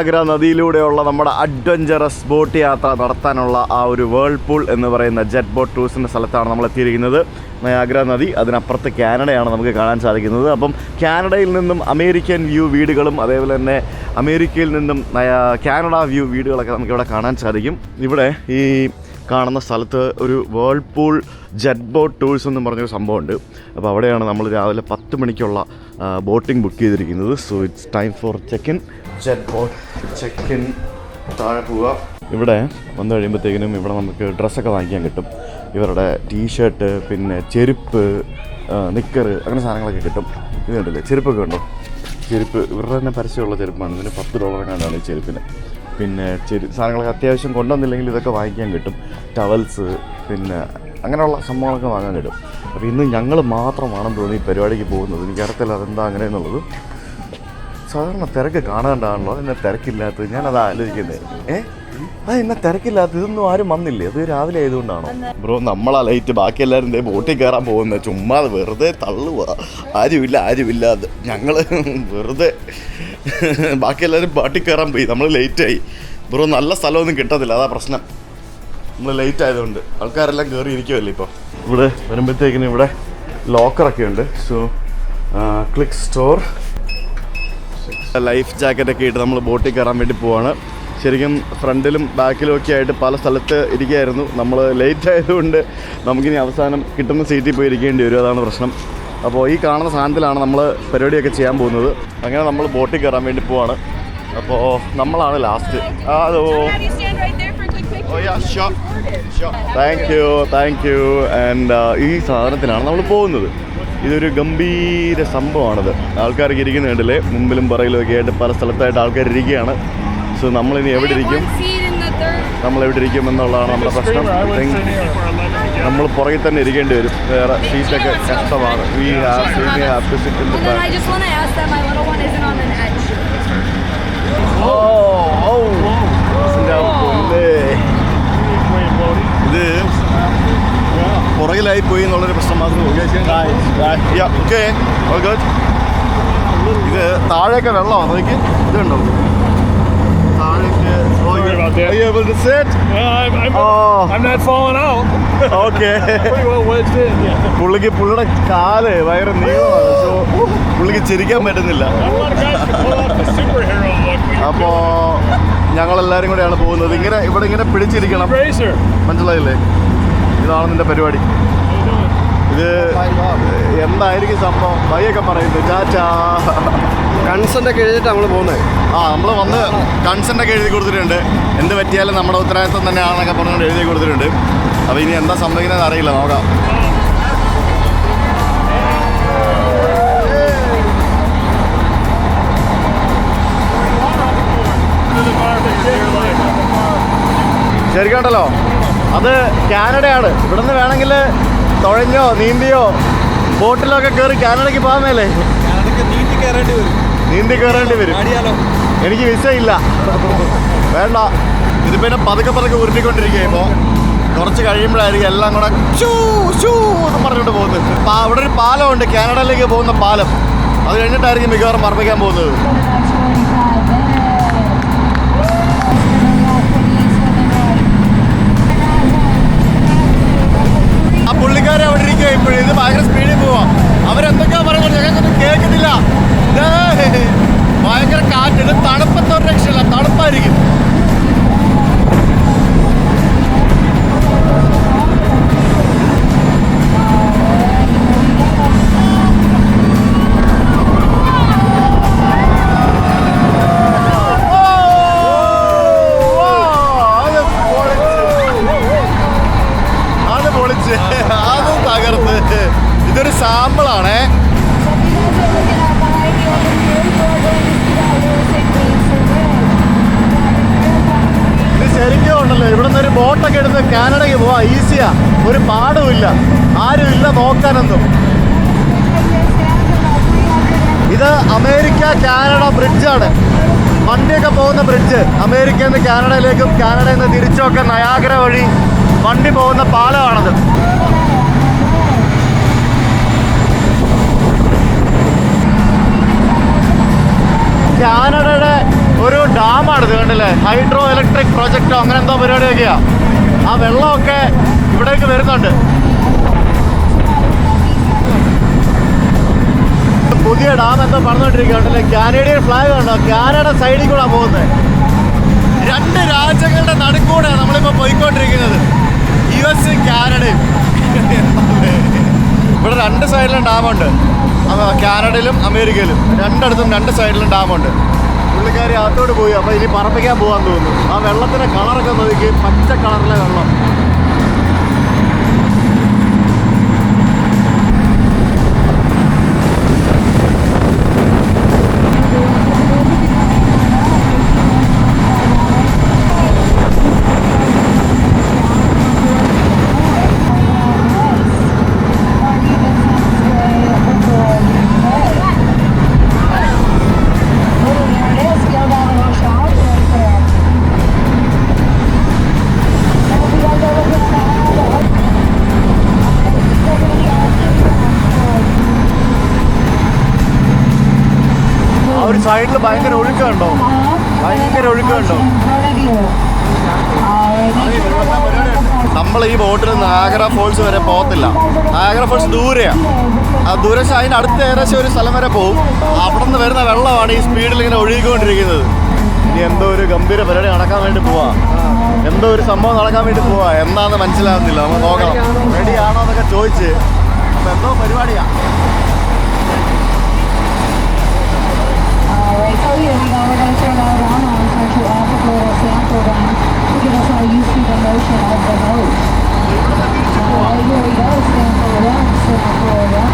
Niagara നദിയിലൂടെയുള്ള നമ്മുടെ adventurous boat യാത്ര നടത്താനുള്ള ആ ഒരു വേൾപൂൾ എന്ന് പറയുന്ന ജെറ്റ് ബോട്ട് ടൂറിസിൻ്റെ സ്ഥലത്താണ് നമ്മൾ എത്തിയിരിക്കുന്നത്. നയാഗ്ര നദി, അതിനപ്പുറത്ത് കാനഡയാണ് നമുക്ക് കാണാൻ സാധിക്കുന്നത്. അപ്പം കാനഡയിൽ നിന്നും അമേരിക്കൻ വ്യൂ വീടുകളും അതേപോലെ തന്നെ അമേരിക്കയിൽ നിന്നും കാനഡ വ്യൂ വീടുകളൊക്കെ നമുക്കിവിടെ കാണാൻ സാധിക്കും. ഇവിടെ ഈ കാണുന്ന സ്ഥലത്ത് ഒരു വേൾപൂൾ ജെറ്റ് ബോട്ട് ടൂൾസ് എന്ന് പറഞ്ഞൊരു സംഭവമുണ്ട്. അപ്പോൾ അവിടെയാണ് നമ്മൾ രാവിലെ 10 മണിക്കുള്ള ബോട്ടിംഗ് ബുക്ക് ചെയ്തിരിക്കുന്നത്. So it's time for check in jet boat check in. താഴെ പോവുക. ഇവിടെ വന്നു കഴിയുമ്പോഴത്തേക്കിനും ഇവിടെ നമുക്ക് ഡ്രസ്സൊക്കെ വാങ്ങിക്കാൻ കിട്ടും. ഇവരുടെ ടീഷർട്ട്, പിന്നെ ചെരുപ്പ്, നിക്കർ, അങ്ങനെ സാധനങ്ങളൊക്കെ കിട്ടും. ഇത് കണ്ടില്ലേ, ചെരുപ്പൊക്കെ ഉണ്ടോ? ചെരുപ്പ് ഇവരുടെ തന്നെ പരസ്യമുള്ള ചെരുപ്പാണ്. ഇതിന് $10 കണ്ടാണ് ഈ ചെരുപ്പിന്. പിന്നെ സാധനങ്ങളൊക്കെ അത്യാവശ്യം കൊണ്ടുവന്നില്ലെങ്കിൽ ഇതൊക്കെ വാങ്ങിക്കാൻ കിട്ടും. ടവൽസ്, പിന്നെ അങ്ങനെയുള്ള സംഭവങ്ങളൊക്കെ വാങ്ങാൻ കിട്ടും. അപ്പോൾ ഇന്ന് ഞങ്ങൾ മാത്രമാണെന്ന് തോന്നി ഈ പരിപാടിക്ക് പോകുന്നത്. എനിക്കറിയത്തില്ല അതെന്താ അങ്ങനെ എന്നുള്ളത്. സാധാരണ തിരക്ക് കാണാണ്ടാണല്ലോ, എന്നെ തിരക്കില്ലാത്തത്. ഞാനത് ആലോചിക്കുന്നത്. ഇന്ന തിരക്കില്ലാത്തത്, ഇതൊന്നും ആരും വന്നില്ലേ? അത് രാവിലെ ആയതുകൊണ്ടാണോ? ബ്രോ, നമ്മളാ ലൈറ്റ്. ബാക്കി എല്ലാവരും ബോട്ടിൽ കയറാൻ പോകുന്നത്. ചുമ്മാ വെറുതെ തള്ളുക. ആരുമില്ല അത് ഞങ്ങൾ വെറുതെ. ബാക്കി എല്ലാവരും ബോട്ടിൽ കയറാൻ പോയി, നമ്മൾ ലേറ്റായി. ബ്രോ, നല്ല സ്ഥലമൊന്നും കിട്ടത്തില്ല, അതാ പ്രശ്നം. നമ്മൾ ലേറ്റ് ആയതുകൊണ്ട് ആൾക്കാരെല്ലാം കയറി ഇരിക്കുമല്ലേ. ഇപ്പോൾ ഇവിടെ വരുമ്പോഴത്തേക്കിനും ഇവിടെ ലോക്കറൊക്കെ ഉണ്ട്. So click store. ലൈഫ് ജാക്കറ്റൊക്കെ ഇട്ട് നമ്മൾ ബോട്ടിൽ കയറാൻ വേണ്ടി പോവാണ്. ശരിക്കും ഫ്രണ്ടിലും ബാക്കിലും ഒക്കെ ആയിട്ട് പല സ്ഥലത്ത് ഇരിക്കുകയായിരുന്നു. നമ്മൾ ലേറ്റ് ആയതുകൊണ്ട് നമുക്കിനി അവസാനം കിട്ടുന്ന സീറ്റിൽ പോയി ഇരിക്കേണ്ടി വരും, അതാണ് പ്രശ്നം. അപ്പോൾ ഈ കാണുന്ന സാധനത്തിലാണ് നമ്മൾ പരിപാടിയൊക്കെ ചെയ്യാൻ പോകുന്നത്. അങ്ങനെ നമ്മൾ ബോട്ടിൽ കയറാൻ വേണ്ടി പോവാണ്. അപ്പോൾ നമ്മളാണ് ലാസ്റ്റ്. Thank you. ആൻഡ് ഈ സാധനത്തിനാണ് നമ്മൾ പോകുന്നത്. ഇതൊരു ഗംഭീര സംഭവമാണത്. ആൾക്കാർക്ക് ഇരിക്കുന്നുണ്ടല്ലേ, മുമ്പിലും പറയിലും ഒക്കെ ആയിട്ട് പല സ്ഥലത്തായിട്ട് ആൾക്കാർ ഇരിക്കുകയാണ്. സോ നമ്മളിനി എവിടെ ഇരിക്കും എന്നുള്ളതാണ് നമ്മുടെ പ്രശ്നം. നമ്മൾ പുറകിൽ തന്നെ ഇരിക്കേണ്ടി വരും. വേറെ സീറ്റൊക്കെ കഷ്ടമാണ്. ഇത് പുറകിലായി പോയി എന്നുള്ളൊരു പ്രശ്നം മാത്രമേ. ഇത് താഴേക്ക് വെള്ളമാണ്. നോക്കി, ഇതുണ്ടോ താഴേക്ക്? Are you able to sit? I'm not falling out. Okay. Pretty well wedged in. പുള്ളിയുടെ കാല് ഭയങ്കര നീളമാണ്. സോ പുള്ളിക്ക് ചിരിക്കാൻ പറ്റുന്നില്ല. അപ്പോൾ ഞങ്ങളെല്ലാവരും കൂടെയാണ് പോകുന്നത്. ഇവിടെ ഇങ്ങനെ പിടിച്ചിരിക്കണം, മനസ്സിലായില്ലേ? ഇതാണ് നിന്റെ പരിപാടി. ഇത് എന്തായിരിക്കും സംഭവം? വഴിയൊക്കെ പറയുന്നത് ചാച്ചാ കൺസെൻ്റൊക്കെ എഴുതിയിട്ട് നമ്മൾ പോകുന്നത്. നമ്മൾ വന്ന് കൺസെൻ്റൊക്കെ എഴുതി കൊടുത്തിട്ടുണ്ട്. എന്ത് പറ്റിയാലും നമ്മുടെ ഉത്തരവാദിത്വം തന്നെയാണെന്നൊക്കെ പറഞ്ഞുകൊണ്ട് എഴുതി കൊടുത്തിട്ടുണ്ട്. അപ്പോൾ ഇനി എന്താ സംഭവിക്കുന്നത് അറിയില്ല, നോക്കാം. ശരിക്കണ്ടല്ലോ, അത് കാനഡയാണ്. ഇവിടുന്ന് വേണമെങ്കിൽ തുഴഞ്ഞോ നീന്തിയോ ബോട്ടിലൊക്കെ കയറി കാനഡയ്ക്ക് പോകാൻ മേലേ. നീന്തി കയറേണ്ടി വരും. എനിക്ക് വിസ ഇല്ല, വേണ്ട. ഇത് പിന്നെ പതുക്കെ ഉരുട്ടിക്കൊണ്ടിരിക്കുക. ഇപ്പോൾ കുറച്ച് കഴിയുമ്പോഴായിരിക്കും എല്ലാം കൂടെ എന്ന് പറഞ്ഞിട്ട് പോകുന്നത്. അവിടെ ഒരു പാലമുണ്ട്, കാനഡയിലേക്ക് പോകുന്ന പാലം. അത് കഴിഞ്ഞിട്ടായിരിക്കും മിക്കവാറും പറപ്പിക്കാൻ പോകുന്നത്. ആ പുള്ളിക്കാരെ അവിടെ ഇരിക്കുക. ഇപ്പോഴും ഇത് ഭയങ്കര സ്പീഡിൽ പോവാം. അവരെന്തൊക്കെയാ പറയുന്നത് ഞങ്ങൾക്കൊന്നും കേൾക്കുന്നില്ല. ഭയങ്കര കാറ്റ്, തണുപ്പത്തൊരു രക്ഷയില്ല, തണുപ്പായിരിക്കും. അത് തകർത്ത്. ഇതൊരു സാമ്പിളാണേ. ഇത് ശരിക്കും ഉണ്ടല്ലോ, ഇവിടെ നിന്ന് ഒരു ബോട്ടൊക്കെ എടുത്ത് കാനഡയ്ക്ക് പോവാ. ഈസിയാ, ഒരു പാടുമില്ല, ആരുമില്ല നോക്കാനൊന്നും. ഇത് അമേരിക്ക കാനഡ ബ്രിഡ്ജാണ്. വണ്ടിയൊക്കെ പോകുന്ന ബ്രിഡ്ജ്. അമേരിക്കയിൽ നിന്ന് കാനഡയിലേക്കും കാനഡയിൽ നിന്ന് തിരിച്ചൊക്കെ നയാഗ്ര വഴി വണ്ടി പോകുന്ന പാലമാണത്. കാനഡയുടെ ഒരു ഡാമാണ് ഇത് കണ്ടില്ലേ, ഹൈഡ്രോ ഇലക്ട്രിക് പ്രോജക്റ്റോ അങ്ങനെ എന്തോ പരിപാടിയൊക്കെയാ. ആ വെള്ളമൊക്കെ ഇവിടേക്ക് വരുന്നുണ്ട്. പുതിയ ഡാം എന്തോ പറഞ്ഞുകൊണ്ടിരിക്കുകയാണല്ലേ. കാനഡിയൻ ഫ്ലാഗ് ഉണ്ടോ, കാനഡ സൈഡിൽ കൂടെ പോകുന്നത്. 2 രാജ്യങ്ങളുടെ നടുക്കൂടെയാണ് നമ്മളിപ്പോൾ പോയിക്കൊണ്ടിരിക്കുന്നത്, US കാനഡയും. ഇവിടെ 2 സൈഡിലും ഡാമുണ്ട്, കാനഡയിലും അമേരിക്കയിലും. 2 2 സൈഡിലും ഡാമുണ്ട്. പുള്ളിക്കാരി അകത്തോട്ട് പോയി. അപ്പോൾ ഇനി പറപ്പിക്കാൻ പോകാൻ തോന്നുന്നു. ആ വെള്ളത്തിൻ്റെ കളറൊക്കെ നോക്കി, പച്ച കളറിലെ വെള്ളം. സൈഡിൽ ഭയങ്കര ഒഴുക്കുണ്ടോ, ഭയങ്കര ഒഴുക്കുണ്ടോ. നമ്മൾ ഈ ബോട്ടിൽ നയാഗ്ര ഫോൾസ് വരെ പോകത്തില്ല. നയാഗ്ര ഫോൾസ് ദൂരെയാണ്. ആ ദൂരെ അതിൻ്റെ അടുത്ത് ഏകദേശം ഒരു സ്ഥലം വരെ പോകും. അവിടെ നിന്ന് വരുന്ന വെള്ളമാണ് ഈ സ്പീഡിൽ ഇങ്ങനെ ഒഴുകിക്കൊണ്ടിരിക്കുന്നത്. ഇനി എന്തോ ഒരു ഗംഭീര പരിപാടി നടക്കാൻ വേണ്ടി പോവാ, എന്തോ ഒരു സംഭവം നടക്കാൻ വേണ്ടി പോവാ. എന്താണെന്ന് മനസ്സിലാകുന്നില്ല. നമ്മൾ നോക്കണം, റെഡി ആണോ എന്നൊക്കെ ചോദിച്ച്. അപ്പം എന്തോ പരിപാടിയാ. So here we go, we're going to turn our one on to off the floor sample down to give us how you see the motion of the boat. Here we go, sample one, sample one.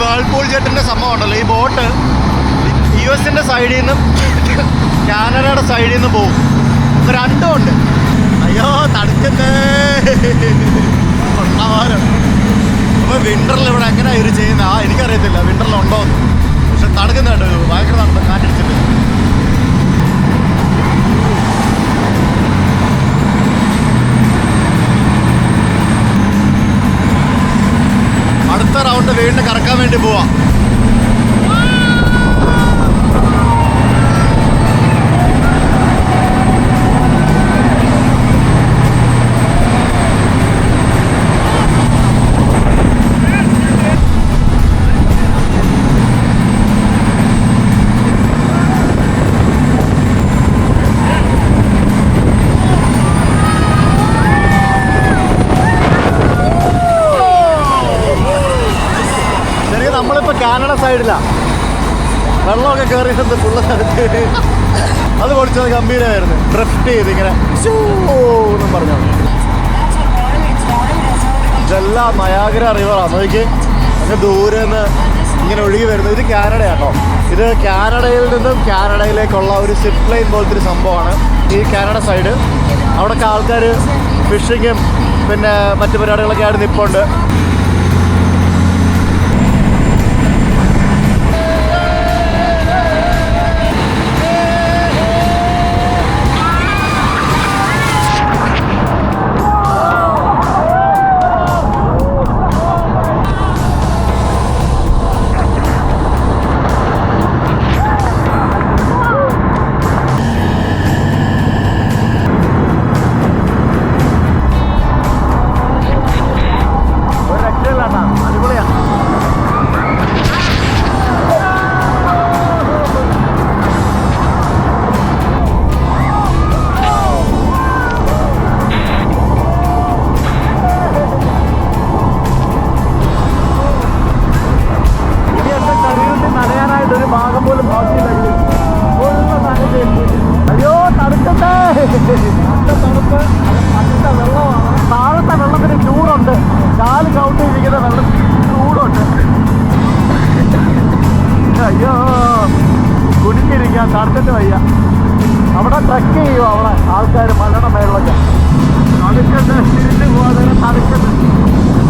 Whirlpool ജെറ്റിൻ്റെ സംഭവം ഉണ്ടല്ലോ, ഈ boat US-ൻ്റെ സൈഡിൽ നിന്നും കാനഡയുടെ സൈഡിൽ നിന്നും പോകും. അപ്പോൾ രണ്ടും ഉണ്ട്. അയ്യോ തടുക്കുന്നേ കൊള്ളാവാരം. അപ്പോൾ വിൻ്ററിൽ ഇവിടെ എങ്ങനെയാണ് ഇവർ ചെയ്യുന്നത് എനിക്കറിയത്തില്ല, വിൻ്ററിലുണ്ടോ എന്ന്. പക്ഷെ തടുക്കുന്നുണ്ട്, ഭയങ്കര തണുപ്പ്, കാറ്റടിച്ചിട്ട്. റൈഡിന് കറക്കാൻ വേണ്ടി പോവാം. നമ്മളിപ്പോൾ കാനഡ സൈഡിലാണ്. വെള്ളമൊക്കെ കയറിയിട്ട് ഫുള്ള് സ്ഥലത്ത് അത് പൊളിച്ചത് ഗംഭീരമായിരുന്നു. ഡ്രിഫ്റ്റ് ചെയ്ത് ഇങ്ങനെ എന്നും പറഞ്ഞു. ഇതെല്ലാം നയാഗ്ര റിവറാണ്. നോക്കി അങ്ങ് ദൂരെ നിന്ന് ഇങ്ങനെ ഒഴുകി വരുന്നത്. ഇത് കാനഡയാണോ? ഇത് കാനഡയിൽ നിന്നും കാനഡയിലേക്കുള്ള ഒരു സിപ്പ് ലൈൻ പോലത്തെ ഒരു സംഭവമാണ് ഈ കാനഡ സൈഡ്. അവിടെയൊക്കെ ആൾക്കാർ ഫിഷിങ്ങും പിന്നെ മറ്റു പരിപാടികളൊക്കെ ആയിട്ട് നിൽപ്പുണ്ട്. താഴത്തെ വെള്ളത്തിന് ചൂടുണ്ട്. കാല് കൗണ്ടിരിക്കുന്ന വെള്ളത്തിന് ചൂടുണ്ട്. അയ്യോ കുടിച്ചിരിക്കാൻ തടുത്തിട്ട് വയ്യ. അവിടെ ട്രക്ക് ചെയ്യുമോ അവിടെ ആൾക്കാർ മലയുടെ മേളിലൊക്കെ തടുക്കത്ത് തിരിഞ്ഞു പോകാതെ തടുക്കത്ത്.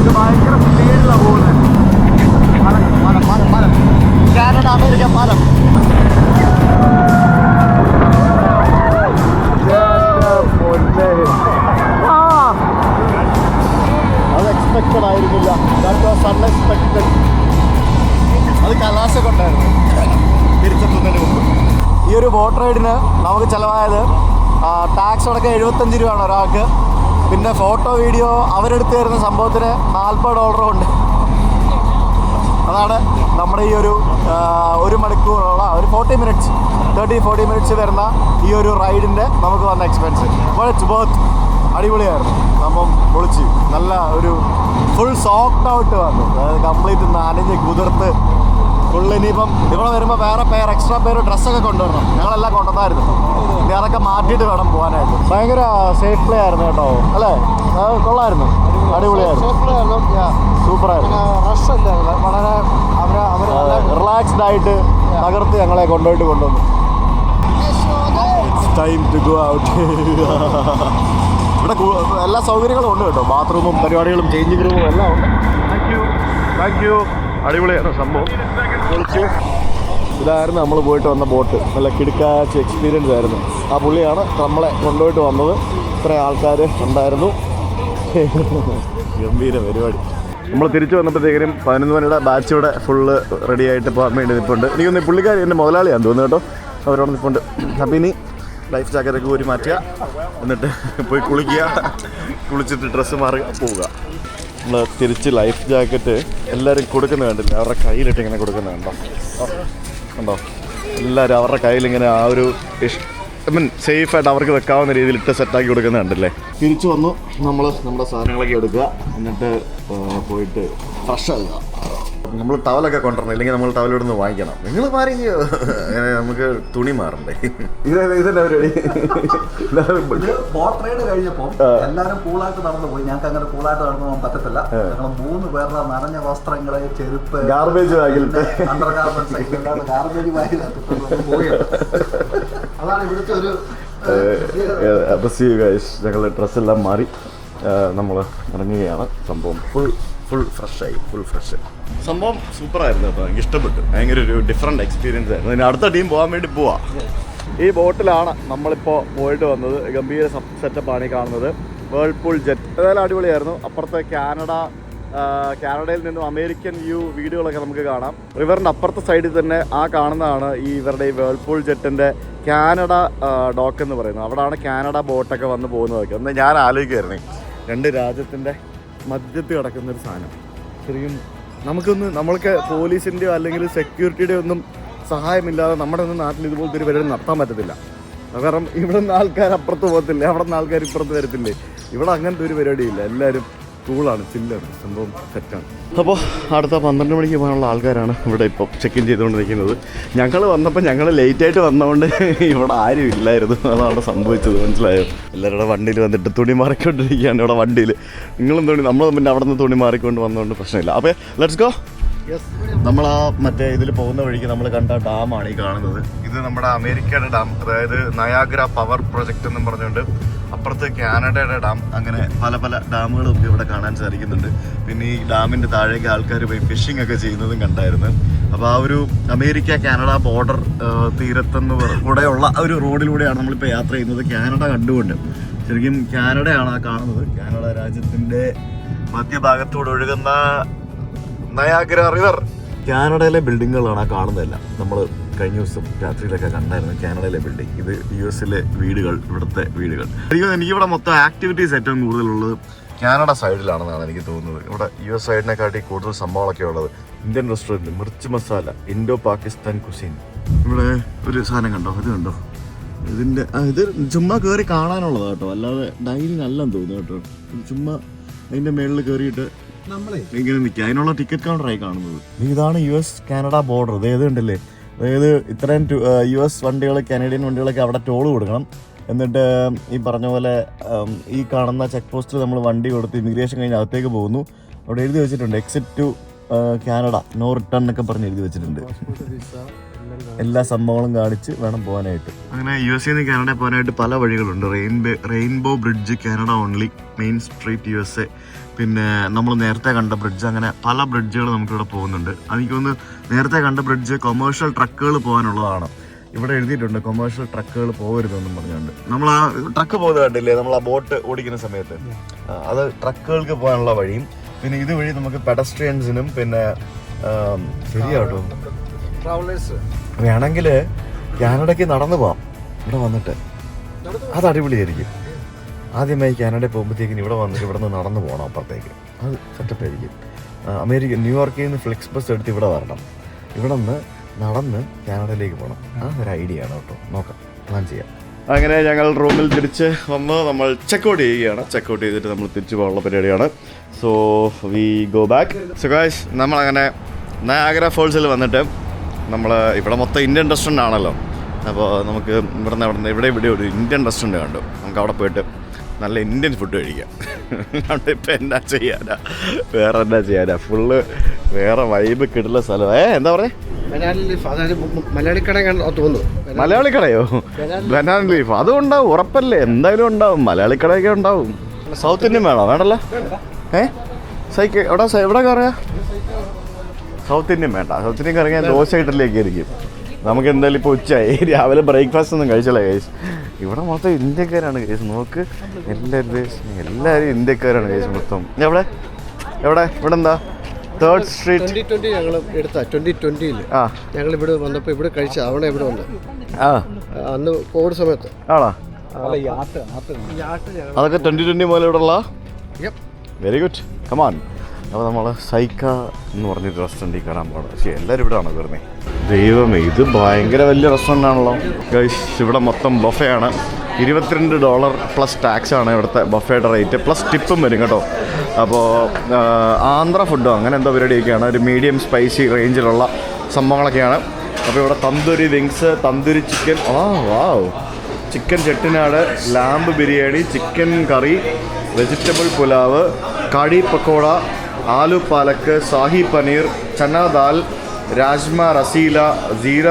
ഇത് ഭയങ്കര സ്പീഡിലാണ് പോകുന്നത്. മരം മരം മരം മരം കാനഡ അമേരിക്ക മരം. അത് എക്സ്പെക്റ്റഡ് ആയിരുന്നില്ല. That was unexpected. അത് കലാശം കൊണ്ടായിരുന്നു തിരിച്ചെത്തുന്നതിന് മുമ്പ്. ഈ ഒരു ബോട്ട് റൈഡിന് നമുക്ക് ചിലവായത് ടാക്സ് അടക്കം 75 രൂപയാണ് ഒരാൾക്ക്. പിന്നെ ഫോട്ടോ വീഡിയോ അവരെടുത്ത് തരുന്ന സംഭവത്തിന് $40 ഉണ്ട്. അതാണ് നമ്മുടെ ഈ ഒരു മണിക്കൂറുള്ള ഒരു 30-40 മിനിറ്റ്സ് വരുന്ന ഈ ഒരു റൈഡിൻ്റെ നമുക്ക് വന്ന എക്സ്പെൻസ്. അപ്പോൾ ഇറ്റ്സ് വർത്ത്. അടിപൊളിയായിരുന്നു. അപ്പം പൊളിച്ച് നല്ല ഒരു ഫുൾ സോക്ഡ് ഔട്ട് വന്നു. അതായത് കംപ്ലീറ്റ് നനഞ്ഞ് കുതിർത്ത് ഫുൾ. ഇനിയിപ്പം ഇവിടെ വരുമ്പോൾ വേറെ എക്സ്ട്രാ ഡ്രസ്സൊക്കെ കൊണ്ടുവരണം. ഞങ്ങളെല്ലാം കൊണ്ടുവന്നായിരുന്നു. ഇനി അതൊക്കെ മാറ്റിയിട്ട് വേണം പോകാനായിട്ട്. ഭയങ്കര സേഫ് പ്ലേ ആയിരുന്നു കേട്ടോ. അല്ലേ? കൊള്ളായിരുന്നു. അടിപൊളിയായിരുന്നു. സൂപ്പറായിരുന്നു. വളരെ റിലാക്സ്ഡ് ആയിട്ട് തകർത്ത് ഞങ്ങളെ കൊണ്ടുവന്നു. Time to go out. ഇവിടെ എല്ലാ സൗകര്യങ്ങളും ഉണ്ട് കേട്ടോ. ബാത്റൂമും പരിപാടികളും ചേഞ്ചിങ് റൂമും എല്ലാം ഉണ്ട്. Thank you. അടിപൊളിയാണ് സംഭവം. ഇതായിരുന്നു നമ്മൾ പോയിട്ട് വന്ന ബോട്ട്. നല്ല കിടുക്കാച്ച എക്സ്പീരിയൻസ് ആയിരുന്നു. ആ പുള്ളിയാണ് നമ്മളെ കൊണ്ടുപോയിട്ട് വന്നത്. ഇത്രയും ആൾക്കാർ ഉണ്ടായിരുന്നു. ഗംഭീര പരിപാടി. നമ്മൾ തിരിച്ചു വന്നപ്പോഴത്തേക്കും 11 മണിയുടെ ബാച്ച് ഇവിടെ ഫുള്ള് റെഡി ആയിട്ട് പോകാൻ വേണ്ടി നിൽപ്പുണ്ട്. എനിക്കൊന്ന് പുള്ളിക്കാർ എൻ്റെ മുതലാളിയാണെന്ന് തോന്നുന്നു കേട്ടോ. അവരോട് നിൽപ്പുണ്ട്. അപ്പോൾ ഇനി ലൈഫ് ജാക്കറ്റൊക്കെ ഊരി മാറ്റുക, എന്നിട്ട് പോയി കുളിച്ചിട്ട് ഡ്രസ്സ് മാറി പോവുക. നമ്മൾ തിരിച്ച് ലൈഫ് ജാക്കറ്റ് എല്ലാവരും കൊടുക്കുന്നത് കണ്ടില്ല. അവരുടെ കയ്യിലിട്ട് ഇങ്ങനെ കൊടുക്കുന്നത് കണ്ടോ? എല്ലാവരും അവരുടെ കയ്യിലിങ്ങനെ ആ ഒരു സേഫായിട്ട് അവർക്ക് വെക്കാവുന്ന രീതിയിൽ ഇട്ട് സെറ്റാക്കി കൊടുക്കുന്നത് കണ്ടില്ലേ. തിരിച്ചു വന്നു നമ്മൾ നമ്മുടെ സാധനങ്ങളൊക്കെ എടുക്കുക, എന്നിട്ട് പോയിട്ട് ഫ്രഷ് ആകുക. നമ്മൾ ടവലൊക്കെ കൊണ്ടുവരണം, ഇല്ലെങ്കിൽ നമ്മൾ ടവൽ ഇവിടുന്ന് വാങ്ങിക്കണം. നിങ്ങൾ മാറിയോ? അങ്ങനെ നമുക്ക് തുണി മാറണ്ടേ? ഇതന്നെ പരിപാടി. ബോട്ട് റൈഡ് കഴിഞ്ഞപ്പോൾ എല്ലാവരും കൂളായിട്ട് നടന്നു പോയി. ഞങ്ങൾക്ക് അങ്ങനെ കൂളായിട്ട് നടന്നു പോകാൻ പറ്റത്തില്ല. ഞങ്ങൾ 3 പേരുടെ നനഞ്ഞ വസ്ത്രങ്ങള്, ചെരുപ്പ്, ഗാർബേജ് ബാഗിലിട്ട് അണ്ടർ ഗാർമെന്റ്സ് ഗാർബേജ് ബാഗിനകത്ത് പോയി. അതാണ് ഇവിടുത്തെ ഒരു ഞങ്ങൾ ഡ്രസ്സെല്ലാം മാറി നമ്മൾ ഇറങ്ങുകയാണ്. സംഭവം ഫുൾ ഫ്രഷ് സംഭവം സൂപ്പറായിരുന്നു കേട്ടോ. എനിക്ക് ഇഷ്ടപ്പെട്ടു. ഭയങ്കര ഒരു ഡിഫറെൻ്റ് എക്സ്പീരിയൻസ് ആയിരുന്നു. ഇനി അടുത്ത ടീം പോകാൻ വേണ്ടി പോവാം. ഈ ബോട്ടിലാണ് നമ്മളിപ്പോൾ പോയിട്ട് വന്നത്. ഗംഭീര സെറ്റപ്പാണ് ഈ കാണുന്നത്. Whirlpool jet. ഏതായാലും അടിപൊളിയായിരുന്നു. അപ്പുറത്തെ കാനഡ കാനഡയിൽ നിന്നും അമേരിക്കൻ വ്യൂ വീടുകളൊക്കെ നമുക്ക് കാണാം. റിവറിൻ്റെ അപ്പുറത്തെ സൈഡിൽ തന്നെ ആ കാണുന്നതാണ് ഈ ഇവരുടെ ഈ വേൾപൂൾ ജെറ്റിൻ്റെ കാനഡ ഡോക്ക് എന്ന് പറയുന്നത്. അവിടെയാണ് കാനഡ ബോട്ടൊക്കെ വന്ന് പോകുന്നതൊക്കെ. ഒന്ന് ഞാൻ ആലോചിക്കുമായിരുന്നു, രണ്ട് രാജ്യത്തിൻ്റെ മധ്യത്ത് കിടക്കുന്നൊരു സാധനം. ശരിക്കും നമ്മൾക്ക് പോലീസിൻ്റെയോ അല്ലെങ്കിൽ സെക്യൂരിറ്റിയുടെയോ ഒന്നും സഹായമില്ലാതെ നമ്മുടെ ഒന്നും നാട്ടിൽ ഇതുപോലത്തെ ഒരു പരിപാടി നടത്താൻ പറ്റത്തില്ല. കാരണം ഇവിടെ നിന്ന് ആൾക്കാർ അപ്പുറത്ത് പോകത്തില്ലേ, അവിടെ നിന്ന് ആൾക്കാർ ഇപ്പുറത്ത് വരത്തില്ലേ. ഇവിടെ അങ്ങനത്തെ ഒരു പരിപാടിയില്ല. എല്ലാവരും കൂളാണ്, ചില്ലാണ്, സംഭവം സെറ്റാണ്. അപ്പോൾ അടുത്ത 12 മണിക്ക് പോകാനുള്ള ആൾക്കാരാണ് ഇവിടെ ഇപ്പോൾ ചെക്ക് ഇൻ ചെയ്തുകൊണ്ടിരിക്കുന്നത്. ഞങ്ങൾ വന്നപ്പോൾ ഞങ്ങൾ ലേറ്റായിട്ട് വന്നതുകൊണ്ട് ഇവിടെ ആരും ഇല്ലായിരുന്നു. അതാണ് സംഭവിച്ചത്, മനസ്സിലായോ? എല്ലാവരുടെ വണ്ടിയിൽ വന്നിട്ട് തുണി മാറിക്കൊണ്ടിരിക്കുകയാണ് ഇവിടെ വണ്ടിയിൽ. നിങ്ങളും തുണി, നമ്മൾ പിന്നെ അവിടെ നിന്ന് തുണി മാറിക്കൊണ്ട് വന്നതുകൊണ്ട് പ്രശ്നമില്ല. അപ്പോൾ ലെറ്റ്സ് ഗോ. നമ്മൾ മറ്റേ ഇതിൽ പോകുന്ന വഴിക്ക് നമ്മൾ കണ്ട ഡാമാണ് ഈ കാണുന്നത്. ഇത് നമ്മുടെ അമേരിക്കയുടെ ഡാം, അതായത് നയാഗ്ര പവർ പ്രൊജക്റ്റ് എന്നും പറഞ്ഞുകൊണ്ട്. അപ്പുറത്ത് കാനഡയുടെ ഡാം. അങ്ങനെ പല പല ഡാമുകളും ഇവിടെ കാണാൻ സാധിക്കുന്നുണ്ട്. പിന്നെ ഈ ഡാമിൻ്റെ താഴേക്ക് ആൾക്കാർ പോയി ഫിഷിംഗ് ഒക്കെ ചെയ്യുന്നതും കണ്ടായിരുന്നു. അപ്പോൾ ആ ഒരു അമേരിക്ക കാനഡ ബോർഡർ തീരത്തെന്ന് കൂടെയുള്ള ഒരു റോഡിലൂടെയാണ് നമ്മളിപ്പോൾ യാത്ര ചെയ്യുന്നത്, കാനഡ കണ്ടുകൊണ്ട്. ശരിക്കും കാനഡയാണ് ആ കാണുന്നത്. കാനഡ രാജ്യത്തിൻ്റെ മധ്യഭാഗത്തൂടെ ഒഴുകുന്ന നയാഗ്ര റിവർ. കാനഡയിലെ ബിൽഡിങ്ങുകളാണ് ആ കാണുന്നതെല്ലാം. നമ്മൾ കഴിഞ്ഞ ദിവസം രാത്രിയിലൊക്കെ കണ്ടായിരുന്നു കാനഡയിലെ ബിൽഡിംഗ്. ഇത് US വീടുകൾ, ഇവിടുത്തെ വീടുകൾ. എനിക്കിവിടെ മൊത്തം ആക്ടിവിറ്റീസ് ഏറ്റവും കൂടുതലുള്ളത് കാനഡ സൈഡിലാണെന്നാണ് എനിക്ക് തോന്നുന്നത്. ഇവിടെ US സൈഡിനെക്കാട്ടി കൂടുതൽ സംഭവങ്ങളൊക്കെ ഉള്ളത്. Indian restaurant, Mirchi masala, Indo Pakistan cuisine. ഇവിടെ ഒരു സാധനം കണ്ടോ, ഇത് കണ്ടോ, ഇതിൻ്റെ ഇത് ചുമ്മാ കയറി കാണാനുള്ളതാണ് കേട്ടോ, അല്ലാതെ ഡൈനിങ് അല്ലെന്ന് തോന്നുന്നു കേട്ടോ. ചുമ്മാ അതിൻ്റെ മേളിൽ കയറിയിട്ട് ഇങ്ങനെ നിൽക്കുക. അതിനുള്ള ടിക്കറ്റ് കൗണ്ടറായി കാണുന്നത്. ഇതാണ് US കാനഡ ബോർഡർ. ഇത് കണ്ടില്ലേ, അതായത് ഇത്രയും US വണ്ടികൾ, കനേഡിയൻ വണ്ടികളൊക്കെ അവിടെ ടോൾ കൊടുക്കണം. എന്നിട്ട് ഈ പറഞ്ഞ പോലെ ഈ കാണുന്ന ചെക്ക് പോസ്റ്റിൽ നമ്മൾ വണ്ടി കൊടുത്ത് ഇമിഗ്രേഷൻ കഴിഞ്ഞ് അകത്തേക്ക് പോകുന്നു. അവിടെ എഴുതി വെച്ചിട്ടുണ്ട് exit to Canada, no return എന്നൊക്കെ പറഞ്ഞ് എഴുതി വെച്ചിട്ടുണ്ട്. എല്ലാ സംഭവങ്ങളും കാണിച്ച് വേണം പോകാനായിട്ട്. അങ്ങനെ US നിന്ന് കാനഡ പോകാനായിട്ട് പല വഴികളുണ്ട്. Rainbow bridge Canada only, main street USA, പിന്നെ നമ്മൾ നേരത്തെ കണ്ട ബ്രിഡ്ജ്, അങ്ങനെ പല ബ്രിഡ്ജുകൾ നമുക്കിവിടെ പോകുന്നുണ്ട്. എനിക്കൊന്ന് നേരത്തെ കണ്ട ബ്രിഡ്ജ് കൊമേഴ്ഷ്യൽ ട്രക്കുകൾ പോകാനുള്ളതാണ്. ഇവിടെ എഴുതിയിട്ടുണ്ട് കൊമേഴ്ഷ്യൽ ട്രക്കുകൾ പോകരുതെന്നും പറഞ്ഞുകൊണ്ട്. നമ്മൾ ആ ട്രക്ക് പോകുന്നത് കണ്ടില്ലേ, നമ്മൾ ആ ബോട്ട് ഓടിക്കുന്ന സമയത്ത്, അത് ട്രക്കുകൾക്ക് പോകാനുള്ള വഴിയും. പിന്നെ ഇതുവഴി നമുക്ക് പെഡസ്ട്രിയൻസിനും പിന്നെ ശരിയാട്ടോ ട്രാവലേഴ്സ് വേണമെങ്കിൽ കാനഡയ്ക്ക് നടന്നു പോകാം. ഇവിടെ വന്നിട്ട് അത് അടിപൊളിയായിരിക്കും. ആദ്യമായി കാനഡയിൽ പോകുമ്പോഴത്തേക്കിന് ഇവിടെ വന്നിട്ട് ഇവിടെ നിന്ന് നടന്നു പോകണം അപ്പുറത്തേക്ക്. അത് സെറ്റപ്പായിരിക്കും. അമേരിക്ക ന്യൂയോർക്കിൽ നിന്ന് ഫ്ലെക്സ് ബസ് എടുത്ത് ഇവിടെ വരണം. ഇവിടെ നിന്ന് നടന്ന് കാനഡയിലേക്ക് പോകണം. ആ ഒരു ഐഡിയ ആണ് കേട്ടോ. നോക്കാം, പ്ലാൻ ചെയ്യാം. അങ്ങനെ ഞങ്ങൾ റൂമിൽ തിരിച്ച് വന്ന് നമ്മൾ ചെക്കൗട്ട് ചെയ്യുകയാണ്. ചെക്കൗട്ട് ചെയ്തിട്ട് നമ്മൾ തിരിച്ചു പോകാനുള്ള പരിപാടിയാണ്. So we go back. So guys, നമ്മളങ്ങനെ നയാഗ്ര ഫോൾസിൽ വന്നിട്ട് നമ്മൾ ഇവിടെ മൊത്തം ഇന്ത്യൻ റെസ്റ്റോറൻ്റ് ആണല്ലോ. അപ്പോൾ നമുക്ക് ഇവിടെ ഒരു ഇന്ത്യൻ റെസ്റ്റോറൻറ്റ് കണ്ടു. നമുക്ക് അവിടെ പോയിട്ട് നല്ല ഇന്ത്യൻ ഫുഡ് കഴിക്കാം. അവിടെ ഇപ്പം എന്നാ ചെയ്യാനാ, വേറെ എന്നാ ചെയ്യാനാ, ഫുള്ള് വേറെ വൈബ് കിട്ടുന്ന സ്ഥലം. എന്താ പറയുക, മലയാളിക്കടയോ? ബനാന ലീഫ് അതും ഉണ്ടാവും, ഉറപ്പല്ലേ, എന്തായാലും ഉണ്ടാവും. മലയാളിക്കടയൊക്കെ ഉണ്ടാവും. സൗത്ത് ഇന്ത്യൻ വേണോ? വേണ്ടല്ലോ. എവിടെ കയറുക? സൗത്ത് ഇന്ത്യൻ വേണ്ട. സൗത്ത് ഇന്ത്യൻ കറങ്ങിയാൽ ദോശ ഇഡലിയൊക്കെ ആയിരിക്കും. നമുക്ക് എന്തായാലും ഇപ്പോൾ ഉച്ചയായി, രാവിലെ ബ്രേക്ക്ഫാസ്റ്റ് ഒന്നും കഴിച്ചില്ല കേസ്. ഇവിടെ മൊത്തം ഇന്ത്യക്കാരാണ് കേസ്. നോക്ക്, എല്ലാവരും ഇന്ത്യക്കാരാണ് കേസ് മൊത്തം. ഇവിടെ എന്താ 3rd സ്ട്രീറ്റ് 2020 ഞങ്ങൾ എടുത്ത 2020 ഞങ്ങൾ ഇവിടെ വന്നപ്പോൾ ഇവിടെ കഴിച്ച അവിടെ ഇവിടെ വന്ന് അന്ന് കോവിഡ് സമയത്ത് ആണോ? അതൊക്കെ 2020 മുതൽ ഇവിടെ ഉള്ള. Very good, come on. അപ്പോൾ നമ്മൾ സൈക്ക എന്ന് പറഞ്ഞൊരു റെസ്റ്റോറൻറ്റിൽ കയറാൻ പോകണം. പക്ഷേ എല്ലാവരും ഇവിടെ ആണോ കയറുന്നത്? ദൈവമേ, ഇത് ഭയങ്കര വലിയ റെസ്റ്റോറൻ്റ് ആണല്ലോ ഗൈസ്. ഇവിടെ മൊത്തം ബൊഫയാണ്. $22 പ്ലസ് ടാക്സ് ആണ് ഇവിടുത്തെ ബൊഫയുടെ റേറ്റ്, പ്ലസ് ടിപ്പും വരും കേട്ടോ. അപ്പോൾ ആന്ധ്ര ഫുഡോ അങ്ങനെ എന്തോ പരിപാടിയൊക്കെയാണ്. ഒരു മീഡിയം സ്പൈസി റേഞ്ചിലുള്ള സംഭവങ്ങളൊക്കെയാണ്. അപ്പോൾ ഇവിടെ തന്തൂരി വിങ്സ്, തന്തൂരി ചിക്കൻ, വാവ്, chicken Chettinad, lamb biryani, chicken curry, vegetable pulao, kadhi pakora, aloo palak, shahi paneer, chana dal, rajma rasila, jeera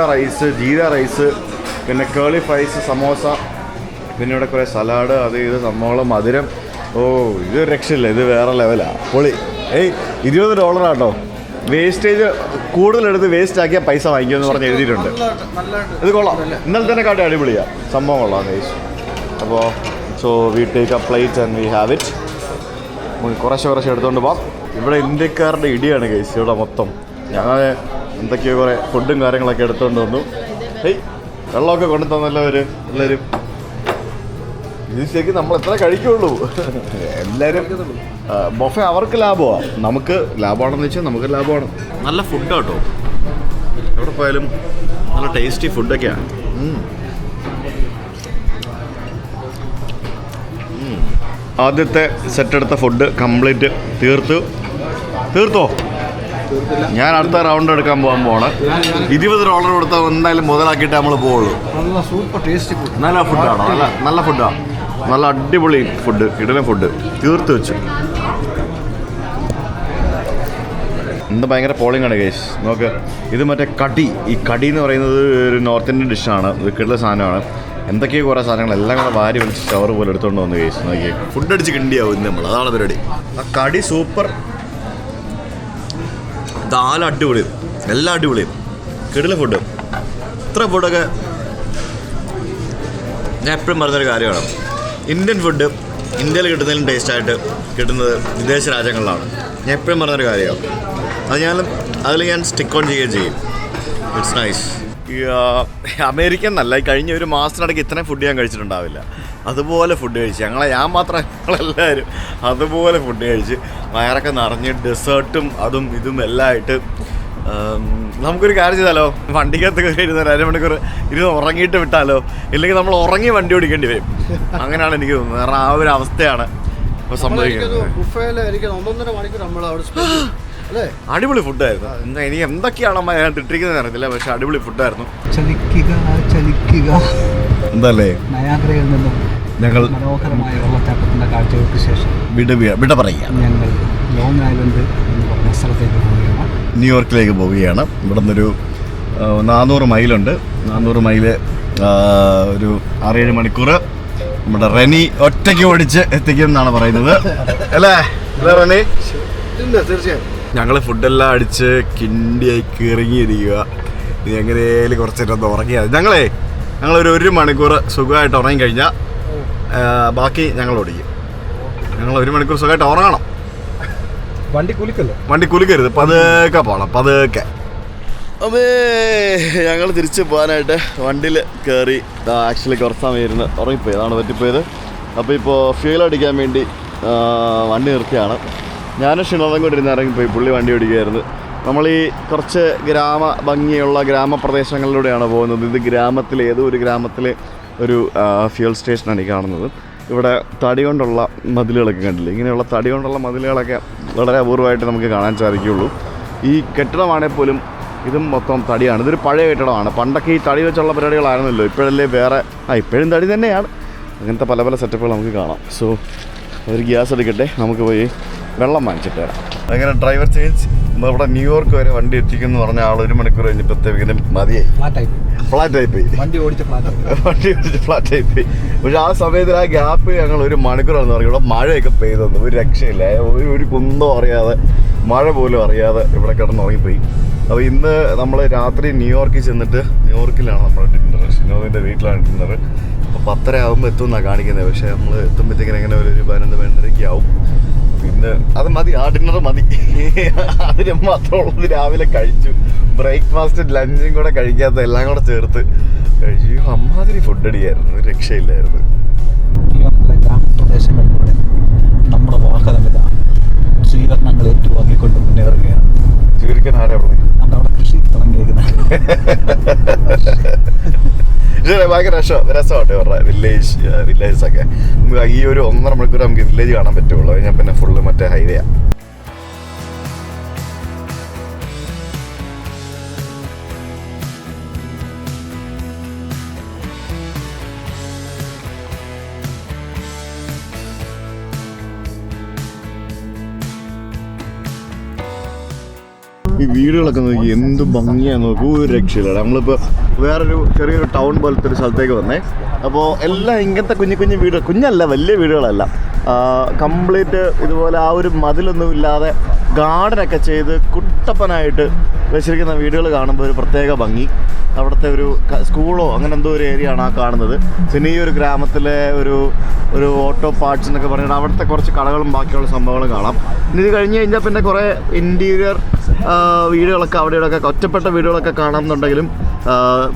rice, പിന്നെ കേളി ഫ്രൈസ്, സമോസ, പിന്നെ ഇവിടെ കുറേ സലാഡ്, അത് ഇത് സംഭവം, മധുരം. ഇത് രക്ഷയില്ല, ഇത് വേറെ ലെവലാണ്, പൊളി. $20 ആട്ടോ. വേസ്റ്റേജ് കൂടുതലെടുത്ത് വേസ്റ്റ് ആക്കിയാൽ പൈസ വാങ്ങിക്കുമെന്ന് പറഞ്ഞ് എഴുതിയിട്ടുണ്ട്. ഇത് കൊള്ളാം, ഇന്നലെ തന്നെ കാട്ടി അടിപൊളിയാണ്, സംഭവം കൊള്ളാം ഗൈസ്. അപ്പോൾ so we take A plate and we have it. കുറേശ്ശെ എടുത്തുകൊണ്ട് പോകാം. ഇവിടെ ഇന്ത്യക്കാരുടെ ഇടിയാണ് ഗൈസ് ഇവിടെ മൊത്തം. ഞങ്ങൾ എന്തൊക്കെയോ കുറേ ഫുഡും കാര്യങ്ങളൊക്കെ എടുത്തുകൊണ്ട് വന്നു. ഹേയ് വെള്ളമൊക്കെ കൊണ്ടു തന്നല്ലോ എല്ലാവരും. ഇത് ശരിക്കും നമ്മൾ എത്ര കഴിക്കുള്ളൂ. എല്ലാവരും ബൊഫെ അവർക്ക് ലാഭമാണ്, നമുക്ക് ലാഭമാണെന്ന് വെച്ചാൽ നമുക്ക് ലാഭമാണ്. നല്ല ഫുഡ് കേട്ടോ, എവിടെ പോയാലും നല്ല ടേസ്റ്റി ഫുഡൊക്കെയാണ്. ആദ്യത്തെ സെറ്റ് എടുത്ത ഫുഡ് കംപ്ലീറ്റ് തീർത്തോ? ഞാൻ അടുത്ത റൗണ്ട് എടുക്കാൻ പോകണം. $20 കൊടുത്താൽ എന്തായാലും മുതലാക്കിയിട്ട് നമ്മൾ പോവുള്ളൂ. നല്ല സൂപ്പർ ടേസ്റ്റി ഫുഡ്. നല്ല ഫുഡാണോ? നല്ല ഫുഡാണ്, നല്ല അടിപൊളി ഫുഡ്, കിടിലൻ ഫുഡ് തീർത്ത് വെച്ചു. ഇന്ന് ഭയങ്കര പോളിംഗ് ആണ് ഗൈസ്. നോക്ക്, ഇത് മറ്റേ കടി. ഈ കടി എന്ന് പറയുന്നത് ഒരു നോർത്ത് ഇന്ത്യൻ ഡിഷാണ്. ഇത് കിടില സാധനമാണ്. എന്തൊക്കെയോ കുറേ സാധനങ്ങൾ എല്ലാം കൂടെ വാരി വലിച്ച് ഷവർ പോലെ എടുത്തുകൊണ്ട് വന്നു ഗൈസ്. നോക്കി ഫുഡ് അടിച്ച് കിണ്ടിയാവും ഇന്ന് നമ്മൾ, അതാണ് പരിപാടി. ആ കടി സൂപ്പർ, ദാൽ അടിപൊളിയും, എല്ലാം അടിപൊളിയും, കിടില ഫുഡ്. ഇത്ര ഫുഡൊക്കെ ഞാൻ എപ്പോഴും പറഞ്ഞൊരു കാര്യമാണ്. ഇന്ത്യൻ ഫുഡ് ഇന്ത്യയിൽ കിട്ടുന്നതിലും ടേസ്റ്റായിട്ട് കിട്ടുന്നത് വിദേശ രാജ്യങ്ങളിലാണ്. ഞാൻ എപ്പോഴും പറഞ്ഞൊരു കാര്യമാണ്. അതിൽ ഞാൻ സ്റ്റിക്ക് ഓൺ ചെയ്യുകയും ചെയ്യും. It's nice. അമേരിക്കൻ എന്നല്ല, കഴിഞ്ഞ ഒരു മാസത്തിനിടയ്ക്ക് ഇത്രയും ഫുഡ് ഞാൻ കഴിച്ചിട്ടുണ്ടാവില്ല. അതുപോലെ ഫുഡ് കഴിച്ച് ഞാൻ മാത്രം, ഞങ്ങളെല്ലാവരും അതുപോലെ ഫുഡ് കഴിച്ച് വയറൊക്കെ നിറഞ്ഞ് ഡെസേർട്ടും അതും ഇതും എല്ലാം ആയിട്ട്. നമുക്കൊരു കാര്യം ചെയ്താലോ, വണ്ടിക്കകത്ത് കയറി ഒരു അരമണിക്കൂർ ഇരുന്ന് ഉറങ്ങിയിട്ട് വിട്ടാലോ? ഇല്ലെങ്കിൽ നമ്മൾ ഉറങ്ങി വണ്ടി ഓടിക്കേണ്ടി വരും. അങ്ങനെയാണ് എനിക്ക് തോന്നുന്നത്. കാരണം ആ ഒരു അവസ്ഥയാണ് ഇപ്പോൾ സംഭവിക്കുന്നത്. അടിപൊളി ഫുഡായിരുന്നു. എനിക്ക് എന്തൊക്കെയാണ് ഞാൻ ഇട്ടിരിക്കുന്നത് അറിയത്തില്ല, പക്ഷെ അടിപൊളി ഫുഡായിരുന്നു. എന്തല്ലേ ഞങ്ങൾ മനോഹരമായ വെള്ളച്ചാട്ടത്തിന്റെ കാഴ്ചകൾക്ക് ശേഷം വിട പറയുക, ഞങ്ങൾ ലോങ് ഐലൻഡ് എന്ന് പറഞ്ഞ സ്ഥലത്തേക്ക് പോവുകയാണ്. ന്യൂയോർക്കിലേക്ക് പോവുകയാണ്. ഇവിടെ നിന്നൊരു 400 മൈലുണ്ട്. 400 മൈല് ഒരു 6-7 മണിക്കൂർ നമ്മുടെ റെനി ഒറ്റയ്ക്ക് ഓടിച്ച് എത്തിക്കും എന്നാണ് പറയുന്നത്, അല്ലേ റെനി? തീർച്ചയായും ഞങ്ങൾ ഫുഡെല്ലാം അടിച്ച് കിണ്ടിയായി ഇറങ്ങിയിരിക്കുക. ഇനി എങ്ങനെയാലും കുറച്ച് നേരം ഒന്ന് ഉറങ്ങിയാൽ ഞങ്ങളൊരു 1 മണിക്കൂർ സുഖമായിട്ട് ഉറങ്ങിക്കഴിഞ്ഞാൽ ബാക്കി ഞങ്ങൾ ഓടിക്കും. ഞങ്ങൾ 1 മണിക്കൂർ സുഖമായിട്ട് ഉറങ്ങണം. വണ്ടി കുലുക്കരുത്, പതുക്കെ പോകണം, പതുക്കെ. അമ്മേ, ഞങ്ങൾ തിരിച്ച് പോകാനായിട്ട് വണ്ടിയിൽ കയറി. ആക്ച്വലി കുറച്ച് സമയം ഇരുന്ന് ഉറങ്ങിപ്പോയി, അതാണ് പറ്റിപ്പോയത്. അപ്പോൾ ഇപ്പോൾ ഫ്യൂൽ അടിക്കാൻ വേണ്ടി വണ്ടി നിർത്തിയാണ്. ഞാനും ഷിനോദം കൊണ്ടിരുന്ന് ഇറങ്ങിപ്പോയി, പുള്ളി വണ്ടി ഓടിക്കുകയായിരുന്നു. നമ്മൾ ഈ കുറച്ച് ഭംഗിയുള്ള ഗ്രാമപ്രദേശങ്ങളിലൂടെയാണ് പോകുന്നത്. ഇത് ഏതോ ഒരു ഗ്രാമത്തിലെ ഒരു ഫ്യൂൽ സ്റ്റേഷനാണ് ഈ കാണുന്നത്. ഇവിടെ തടി കൊണ്ടുള്ള മതിലുകളൊക്കെ കണ്ടില്ലേ? ഇങ്ങനെയുള്ള തടി കൊണ്ടുള്ള മതിലുകളൊക്കെ വളരെ അപൂർവമായിട്ട് നമുക്ക് കാണാൻ സാധിക്കുകയുള്ളൂ. ഈ കെട്ടിടമാണെങ്കിൽ പോലും ഇതും മൊത്തം തടിയാണ്. ഇതൊരു പഴയ കെട്ടിടമാണ്. പണ്ടൊക്കെ ഈ തടി വെച്ചുള്ള പരിപാടികളായിരുന്നല്ലോ. ഇപ്പോഴല്ലേ വേറെ, ഇപ്പോഴും തടി തന്നെയാണ്. അങ്ങനത്തെ പല പല സെറ്റപ്പുകൾ നമുക്ക് കാണാം. സോ ഒരു ഗ്യാസ് എടുക്കട്ടെ, നമുക്ക് പോയി വെള്ളം വാങ്ങിച്ചിട്ട് വരാം. അങ്ങനെ ഡ്രൈവർ ചേഞ്ച്. ഇവിടെ ന്യൂയോർക്ക് വരെ വണ്ടി എത്തിക്കുമെന്ന് പറഞ്ഞ ആൾ 1 മണിക്കൂർ കഴിഞ്ഞപ്പോഴത്തേക്കും മതിയായി, ഫ്ലാറ്റായി പോയി. വണ്ടി ഓടിച്ച് ഫ്ലാറ്റായി പോയി. പക്ഷെ ആ സമയത്ത് ആ ഗ്യാപ്പ് ഞങ്ങൾ 1 മണിക്കൂറാണെന്ന് പറയും. ഇവിടെ മഴയൊക്കെ പെയ്തെന്ന് ഒരു രക്ഷയില്ല. ഒരു കുന്തം അറിയാതെ, മഴ പോലും അറിയാതെ ഇവിടെ കിടന്നുറങ്ങിപ്പോയി. അപ്പോൾ ഇന്ന് നമ്മൾ രാത്രി ന്യൂയോർക്കിൽ ചെന്നിട്ട്, ന്യൂയോർക്കിലാണ് നമ്മുടെ ഡിന്നർ, ഷിനോദിൻ്റെ വീട്ടിലാണ് ഡിന്നർ. അപ്പോൾ 10:30 ആകുമ്പോൾ എത്തുമെന്നാണ് കാണിക്കുന്നത്. പക്ഷേ നമ്മൾ എത്തുമ്പോഴത്തേക്കിനും എങ്ങനെ ഒരു 11-12:30 ആവും. പിന്നെ അത് മതി, ആ ഡിന്നർ മതി. അതിന് മാത്രമുള്ളത് രാവിലെ കഴിച്ചു. ബ്രേക്ക്ഫാസ്റ്റ് ലഞ്ചും കൂടെ കഴിക്കാത്ത എല്ലാം കൂടെ ചേർത്ത് കഴിച്ചു. അമ്മാതിരി ഫുഡ് അടിയായിരുന്നു, ഒരു രക്ഷയില്ലായിരുന്നു. ഗ്രാമപ്രദേശങ്ങളിലൂടെ നമ്മുടെ വാഹനമിത സ്വീകരണങ്ങൾ ഏറ്റുവാങ്ങിക്കൊണ്ട് മുന്നേറുകയാണ്. സ്വീകരിക്കാൻ ആരാ പറഞ്ഞത്? നമ്മുടെ അവിടെ കൃഷി തുടങ്ങിയിരിക്കുന്നത്. ഭയങ്കര രസമാട്ടെ ഇവരുടെ വില്ലേജസൊക്കെ. നമുക്ക് ഈ ഒരു 1.5 മണിക്കൂർ നമുക്ക് വില്ലേജ് കാണാൻ പറ്റുള്ളൂ. കഴിഞ്ഞാൽ പിന്നെ ഫുള്ള് മറ്റേ ഹൈവേയാണ്. ഈ വീടുകളൊക്കെ നോക്കി എന്ത് ഭംഗിയാന്ന് നോക്കൂ, ഒരു രക്ഷയില്ല. നമ്മളിപ്പോൾ വേറൊരു ചെറിയൊരു ടൗൺ പോലത്തെ ഒരു സ്ഥലത്തേക്ക് വന്നേ. അപ്പോൾ എല്ലാം ഇങ്ങനത്തെ കുഞ്ഞു വീട്, കുഞ്ഞല്ല വലിയ വീടുകളല്ല, കംപ്ലീറ്റ് ഇതുപോലെ ആ ഒരു മതിലൊന്നും ഇല്ലാതെ ഗാർഡനൊക്കെ ചെയ്ത് കുട്ടപ്പനായിട്ട് വെച്ചിരിക്കുന്ന വീടുകൾ കാണുമ്പോൾ ഒരു പ്രത്യേക ഭംഗി. അവിടുത്തെ ഒരു സ്കൂളോ അങ്ങനെ എന്തോ ഒരു ഏരിയ ആണ് ആ കാണുന്നത്. പിന്നെ ഈ ഒരു ഗ്രാമത്തിലെ ഒരു ഓട്ടോ പാർട്സ് എന്നൊക്കെ പറഞ്ഞിട്ട് അവിടുത്തെ കുറച്ച് കടകളും ബാക്കിയുള്ള സംഭവങ്ങളും കാണാം. ഇനി ഇത് കഴിഞ്ഞ് കഴിഞ്ഞാൽ പിന്നെ കുറേ ഇൻറ്റീരിയർ വീടുകളൊക്കെ അവിടെ ഇവിടെയൊക്കെ ഒറ്റപ്പെട്ട വീടുകളൊക്കെ കാണാമെന്നുണ്ടെങ്കിലും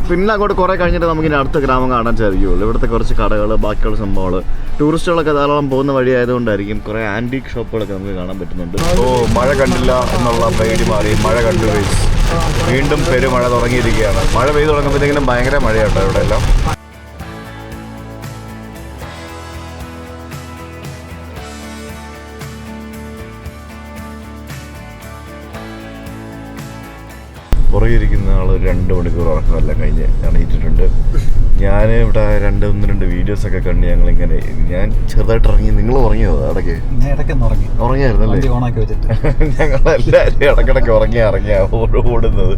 പിന്നെ അങ്ങോട്ട് കുറേ കഴിഞ്ഞിട്ട് നമുക്കിനി അടുത്ത ഗ്രാമം കാണാൻ സാധിക്കുകയുള്ളൂ. ഇവിടുത്തെ കുറച്ച് കടകൾ ബാക്കിയുള്ള സംഭവങ്ങൾ ടൂറിസ്റ്റുകളൊക്കെ ധാരാളം പോകുന്ന വഴിയായതുകൊണ്ടായിരിക്കും കുറേ ആൻറ്റീക് ഷോപ്പുകളൊക്കെ നമുക്ക് കാണാൻ പറ്റുന്നുണ്ട്. മഴ കണ്ടില്ല എന്നുള്ള പേടി മാറി മഴ കണ്ടു. വീണ്ടും പെരുമഴ തുടങ്ങിയിരിക്കുകയാണ്. മഴ പെയ്ത് തുടങ്ങുമ്പോഴത്തേക്കിനും ഭയങ്കര മഴയാട്ടോ ഇവിടെ എല്ലാം. പുറകിരിക്കുന്ന ആൾ 2 മണിക്കൂർ ഉറക്കമെല്ലാം കഴിഞ്ഞ് എണീറ്റിട്ടുണ്ട്. ഞാൻ ഇവിടെ 2 വീഡിയോസൊക്കെ കണ്ട് ഞങ്ങളിങ്ങനെ ഞാൻ ചെറുതായിട്ട് ഇറങ്ങി. നിങ്ങൾ ഉറങ്ങിയോ ഇടയ്ക്ക്? ഉറങ്ങിയായിരുന്നല്ലേ? ഞങ്ങളെല്ലാവരും ഇടയ്ക്കിടയ്ക്ക് ഇറങ്ങിയാ ഓടുന്നത്.